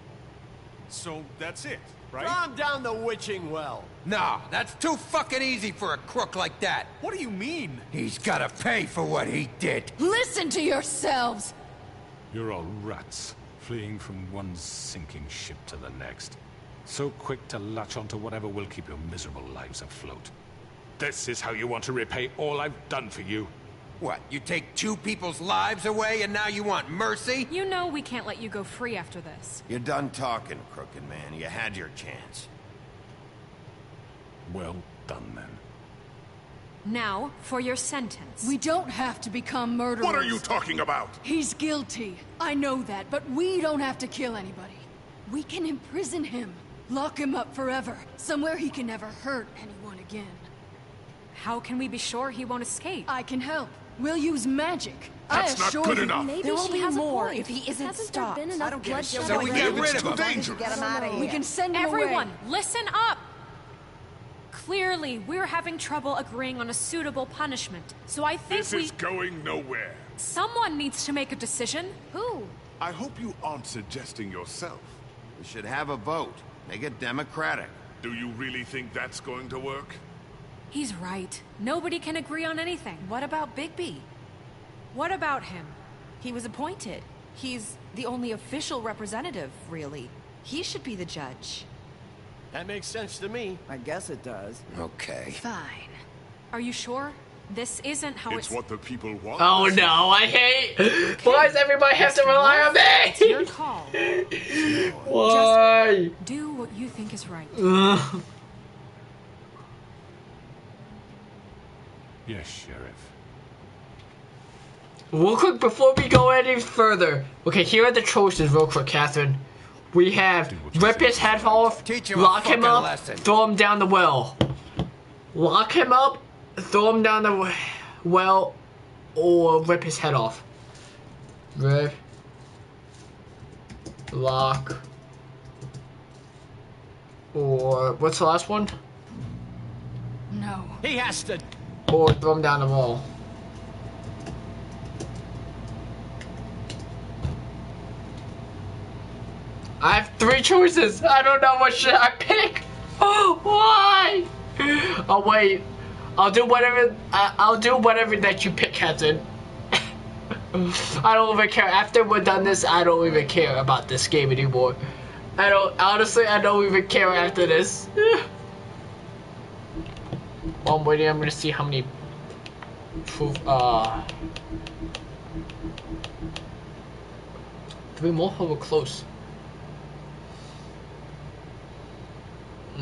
So that's it, right? Calm down the witching well. No, that's too fucking easy for a crook like that. What do you mean? He's gotta pay for what he did. Listen to yourselves! You're all rats, fleeing from one sinking ship to the next. So quick to latch onto whatever will keep your miserable lives afloat. This is how you want to repay all I've done for you. What, you take 2 people's lives away and now you want mercy? You know we can't let you go free after this. You're done talking, crooked man. You had your chance. Well done, then. Now, for your sentence. We don't have to become murderers. What are you talking about? He's guilty. I know that, but we don't have to kill anybody. We can imprison him. Lock him up forever. Somewhere he can never hurt anyone again. How can we be sure he won't escape? I can help. We'll use magic. That's I not assure good you. enough. Maybe There will she be has a more point. if he isn't Hasn't stopped. there been enough I don't give a bloodshed shit. So we already? get rid of It's too him. dangerous. Get him out of here. We can send him Everyone, away. listen up! Clearly, we're having trouble agreeing on a suitable punishment. So I think This is going nowhere. someone needs to make a decision. Who? I hope you aren't suggesting yourself. We should have a vote. Make it democratic. Do you really think that's going to work? He's right. Nobody can agree on anything. What about Bigby? What about him? He was appointed. He's the only official representative, really. He should be the judge. That makes sense to me. I guess it does. Okay. Fine. Are you sure? This isn't how It's what the people want. Oh no, I hate. Why does everybody have to rely on It's your me? call. Why? Just do what you think is right. Yes, Sheriff. Real quick, before we go any further, okay, here are the choices real quick, Catherine. We have rip his head off, lock him up, throw him down the well. Lock him up, throw him down the well, or rip his head off. Rip. Lock. Or, what's the last one? No. He has to... Or throw him down the wall. I have 3 choices. I don't know what should I pick. Why? Oh wait. I'll do whatever. I'll do whatever that you pick, Captain. I don't even care. After we're done this, I don't even care about this game anymore. I don't. Honestly, I don't even care after this. While I'm waiting, I'm gonna see how many proof. 3 more. We're close.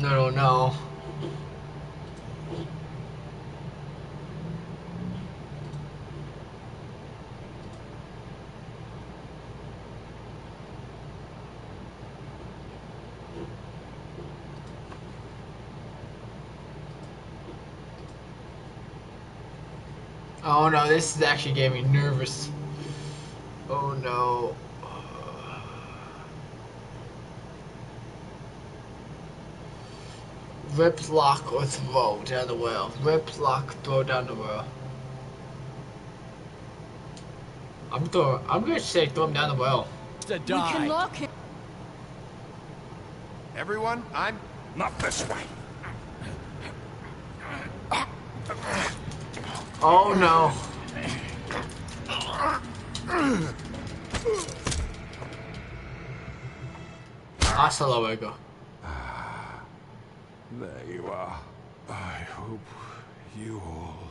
No. Oh no, this is actually getting me nervous. Oh no. Rip, lock, or throw down the well. Rip, lock, throw down the well. I'm gonna say throw him down the well. We can lock him. Everyone, I'm not this way. Oh no. Hasta luego. There you are. I hope you all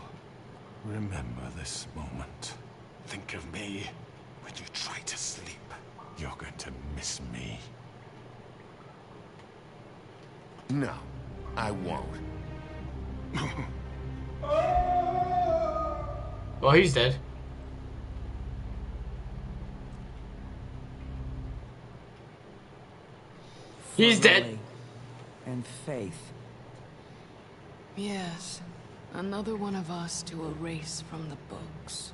remember this moment. Think of me when you try to sleep. You're going to miss me. No, I won't. Well, he's dead. He's dead. And Faith. Yes, another one of us to erase from the books.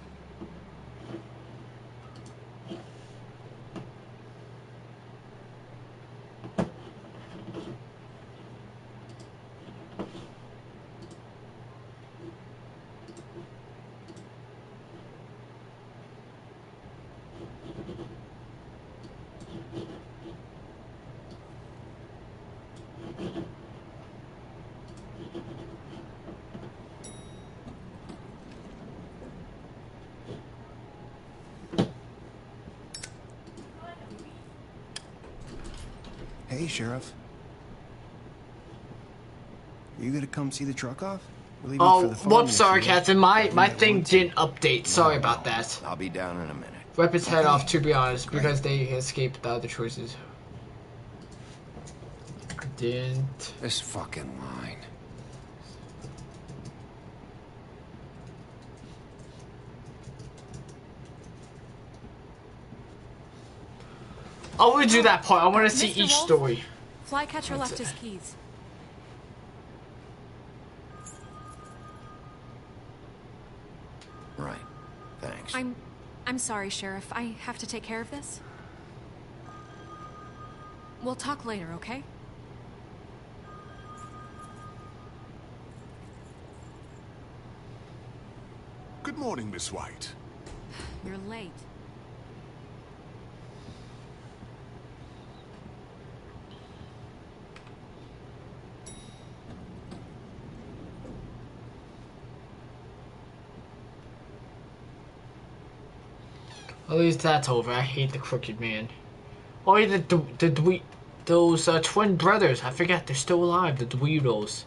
Hey, Sheriff. Are you gonna come see the truck off? We're leaving for the farm. Whoops, sorry, Captain. My thing didn't update. Sorry about that. I'll be down in a minute. Rip his head off, to be honest, because they escaped the other choices. Didn't. This fucking line. I want to do that part. I want to see Mr. each Wolf? story. Flycatcher left his keys. Right. Thanks. I'm sorry, Sheriff. I have to take care of this. We'll talk later, okay? Good morning, Miss White. You're late. At least that's over. I hate the Crooked Man. Oh, yeah, those twin brothers. I forgot they're still alive. The Dweedles.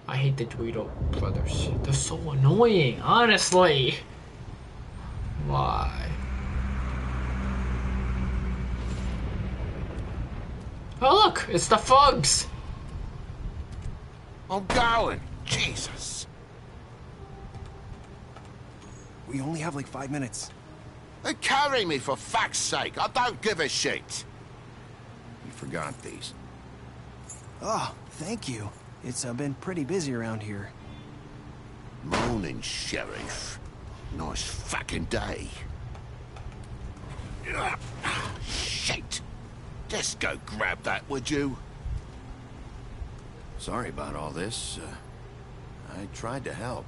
I hate the Dweedle brothers. They're so annoying, honestly. Why? Oh, look! It's the Fugs! Oh, darling. Jesus. We only have like 5 minutes. Carry me, for fuck's sake. I don't give a shit. You forgot these. Oh, thank you. It's been pretty busy around here. Morning, Sheriff. Nice fucking day. Shit. Just go grab that, would you? Sorry about all this. I tried to help.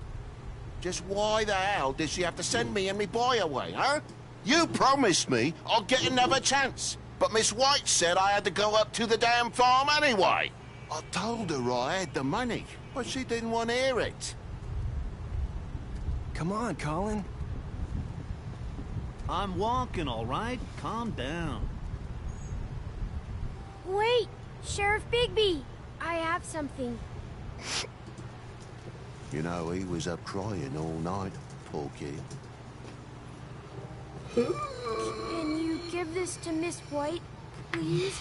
Just why the hell did she have to send me and me boy away, huh? You promised me I'll get another chance. But Miss White said I had to go up to the damn farm anyway. I told her I had the money, but she didn't want to hear it. Come on, Colin. I'm walking, all right? Calm down. Wait! Sheriff Bigby! I have something. You know, he was up crying all night, poor kid. Can you give this to Miss White, please?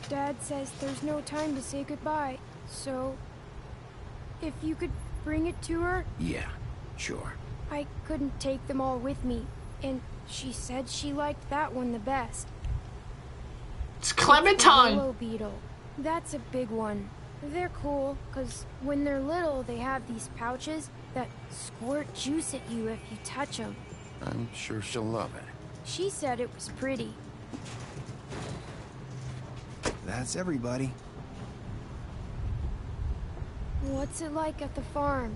Dad says there's no time to say goodbye, so... if you could bring it to her? Yeah, sure. I couldn't take them all with me, and she said she liked that one the best. It's Clementine! Willow beetle. That's a big one. They're cool, because when they're little, they have these pouches that squirt juice at you if you touch them. I'm sure she'll love it. She said it was pretty. That's everybody. What's it like at the farm?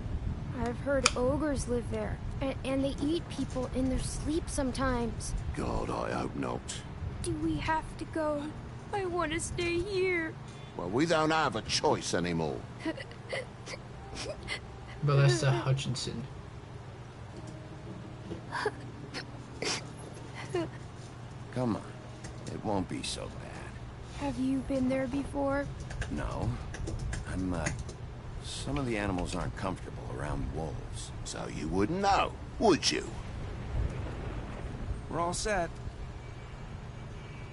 I've heard ogres live there, and they eat people in their sleep sometimes. God, I hope not. Do we have to go? I want to stay here. Well, we don't have a choice anymore. Melissa Hutchinson. Come on. It won't be so bad. Have you been there before? No. Some of the animals aren't comfortable around wolves, so you wouldn't know, would you? We're all set.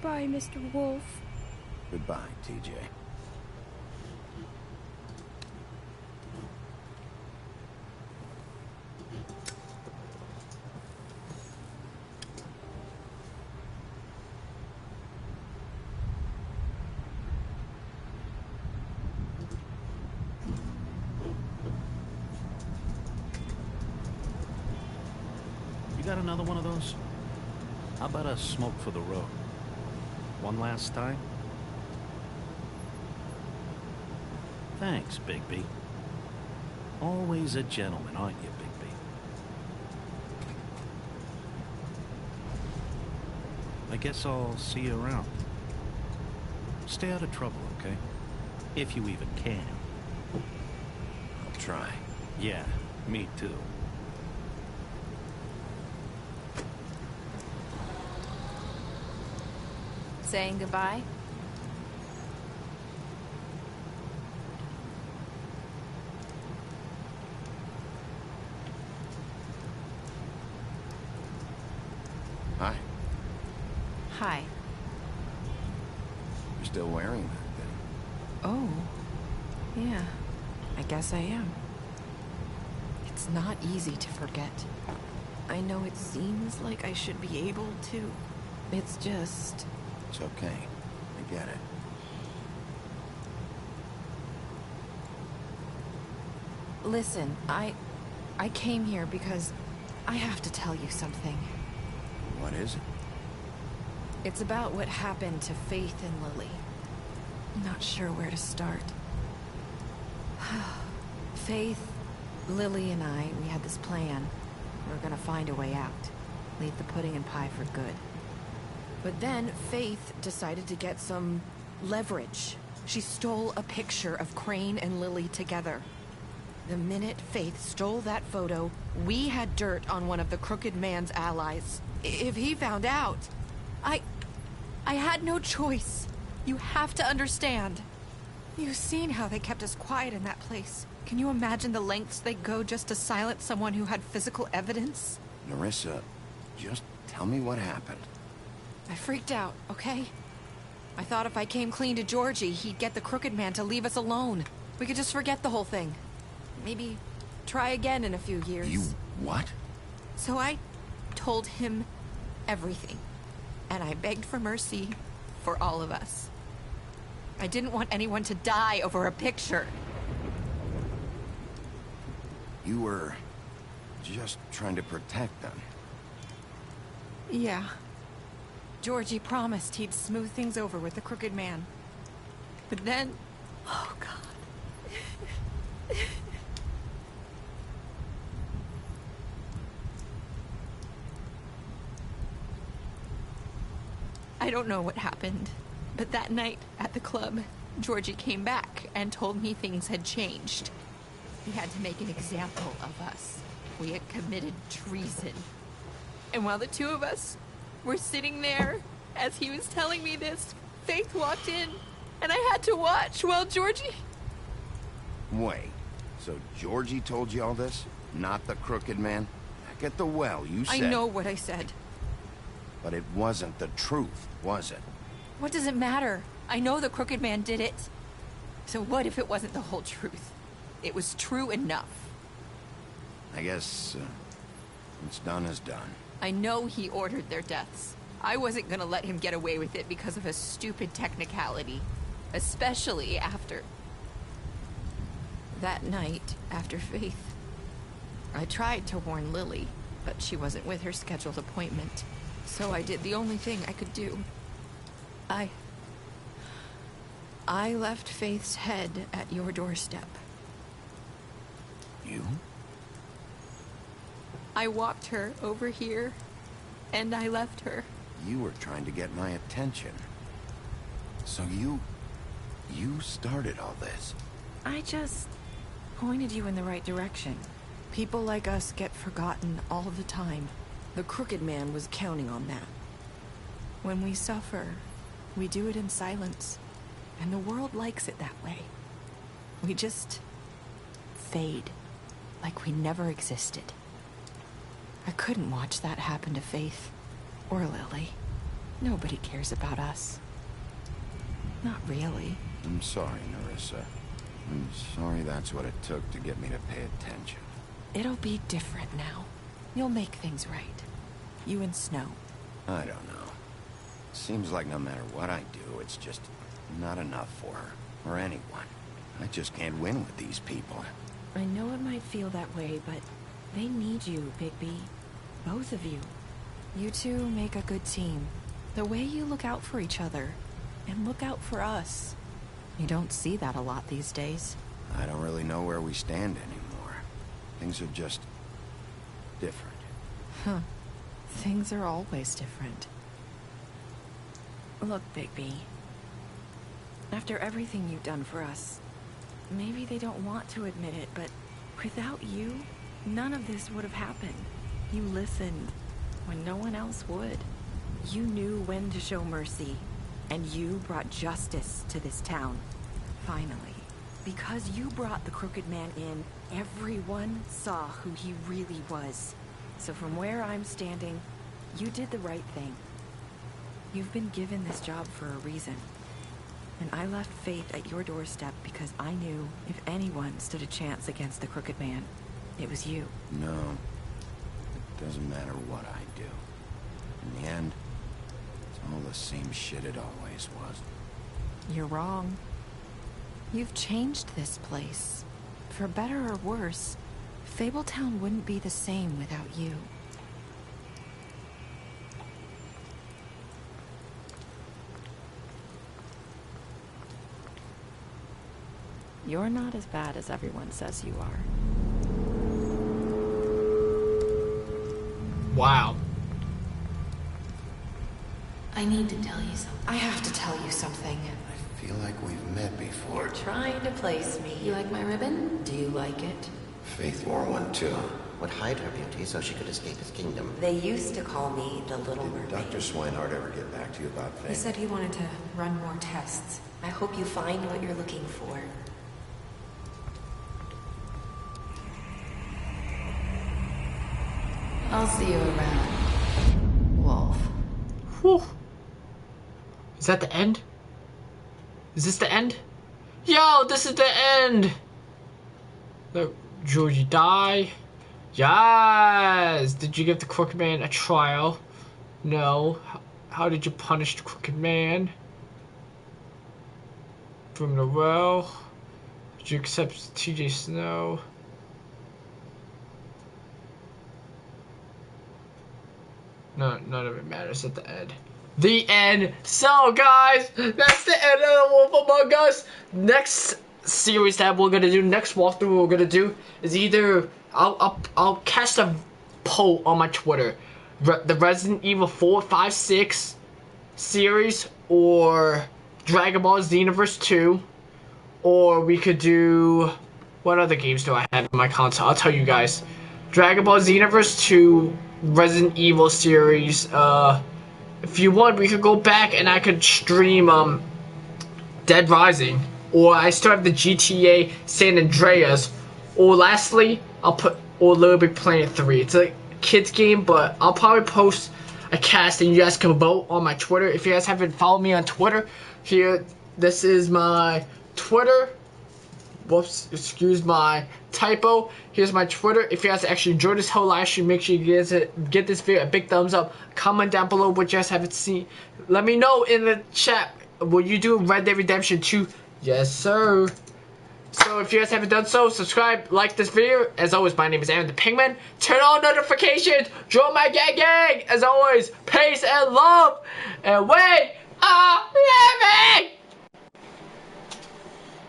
Bye, Mr. Wolf. Goodbye, TJ. You got another one of those? How about a smoke for the road? One last time? Thanks, Bigby. Always a gentleman, aren't you, Bigby? I guess I'll see you around. Stay out of trouble, okay? If you even can. I'll try. Yeah, me too. Saying goodbye? Hi. Hi. You're still wearing that thing. Oh. Yeah. I guess I am. It's not easy to forget. I know it seems like I should be able to. It's just... It's okay. I get it. Listen, I came here because I have to tell you something. What is it? It's about what happened to Faith and Lily. I'm not sure where to start. Faith, Lily, and I, we had this plan. We were gonna find a way out. Leave the pudding and pie for good. But then Faith decided to get some leverage. She stole a picture of Crane and Lily together. The minute Faith stole that photo, we had dirt on one of the Crooked Man's allies. If he found out, I had no choice. You have to understand. You've seen how they kept us quiet in that place. Can you imagine the lengths they go just to silence someone who had physical evidence? Nerissa, just tell me what happened. I freaked out, okay? I thought if I came clean to Georgie, he'd get the Crooked Man to leave us alone. We could just forget the whole thing. Maybe try again in a few years. You what? So I told him everything. And I begged for mercy for all of us. I didn't want anyone to die over a picture. You were just trying to protect them. Yeah. Georgie promised he'd smooth things over with the Crooked Man. But then... Oh, God. I don't know what happened, but that night at the club, Georgie came back and told me things had changed. He had to make an example of us. We had committed treason. And while the two of us were sitting there, as he was telling me this, Faith walked in, and I had to watch while Georgie... Wait, so Georgie told you all this? Not the Crooked Man? Back at the well, you said... I know what I said. But it wasn't the truth, was it? What does it matter? I know the Crooked Man did it. So what if it wasn't the whole truth? It was true enough. I guess, what's done is done. I know he ordered their deaths. I wasn't gonna let him get away with it because of a stupid technicality. Especially after... that night, after Faith. I tried to warn Lily, but she wasn't with her scheduled appointment. So I did the only thing I could do. I left Faith's head at your doorstep. You? I walked her over here, and I left her. You were trying to get my attention. So you started all this. I just pointed you in the right direction. People like us get forgotten all the time. The Crooked Man was counting on that. When we suffer, we do it in silence. And the world likes it that way. We just fade, like we never existed. I couldn't watch that happen to Faith, or Lily. Nobody cares about us. Not really. I'm sorry, Nerissa. I'm sorry that's what it took to get me to pay attention. It'll be different now. You'll make things right. You and Snow. I don't know. Seems like no matter what I do, it's just not enough for her, or anyone. I just can't win with these people. I know it might feel that way, but they need you, Bigby. Both of you. You two make a good team. The way you look out for each other, and look out for us. You don't see that a lot these days. I don't really know where we stand anymore. Things are just... different. Huh. Things are always different. Look, Bigby. After everything you've done for us, maybe they don't want to admit it, but without you, none of this would have happened. You listened when no one else would. You knew when to show mercy, and you brought justice to this town. Finally. Because you brought the Crooked Man in, everyone saw who he really was. So from where I'm standing, you did the right thing. You've been given this job for a reason. And I left Faith at your doorstep because I knew if anyone stood a chance against the Crooked Man, it was you. No. It doesn't matter what I do. In the end, it's all the same shit it always was. You're wrong. You've changed this place. For better or worse, Fabletown wouldn't be the same without you. You're not as bad as everyone says you are. Wow. I need to tell you something. I have to tell you something. I feel like we've met before. You're trying to place me. You like my ribbon? Do you like it? Faith wore one too. Would hide her beauty so she could escape his kingdom. They used to call me the Little Mermaid. Dr. Swinehart ever get back to you about Faith? He said he wanted to run more tests. I hope you find what you're looking for. I'll see you around, Wolf. Whew. Is that the end? Is this the end? Yo, this is the end! Look, Georgie die. Yes! Did you give the Crooked Man a trial? No. How did you punish the Crooked Man? From the well? Did you accept TJ Snow? No, none of it matters at the end. The end. So, guys, that's the end of The Wolf Among Us. Next series that we're gonna do, next walkthrough we're gonna do is either I'll cast a poll on my Twitter, the Resident Evil 4, 5, 6 series, or Dragon Ball Xenoverse 2, or we could do, what other games do I have in my console? I'll tell you guys. Dragon Ball Xenoverse 2, Resident Evil series. If you want, we could go back and I could stream Dead Rising, or I still have the GTA San Andreas, or lastly, I'll put Little Big Planet 3. It's a kids game, but I'll probably post a cast and you guys can vote on my Twitter. If you guys haven't followed me on Twitter, here, this is my Twitter. Whoops, excuse my typo. Here's my Twitter. If you guys actually enjoyed this whole live stream, make sure you guys get this video a big thumbs up. Comment down below what you guys haven't seen. Let me know in the chat. Will you do Red Dead Redemption 2? Yes, sir. So if you guys haven't done so, subscribe, like this video. As always, my name is Aaron the Penguin. Turn on notifications. Join my gang. As always, peace and love. And we are living.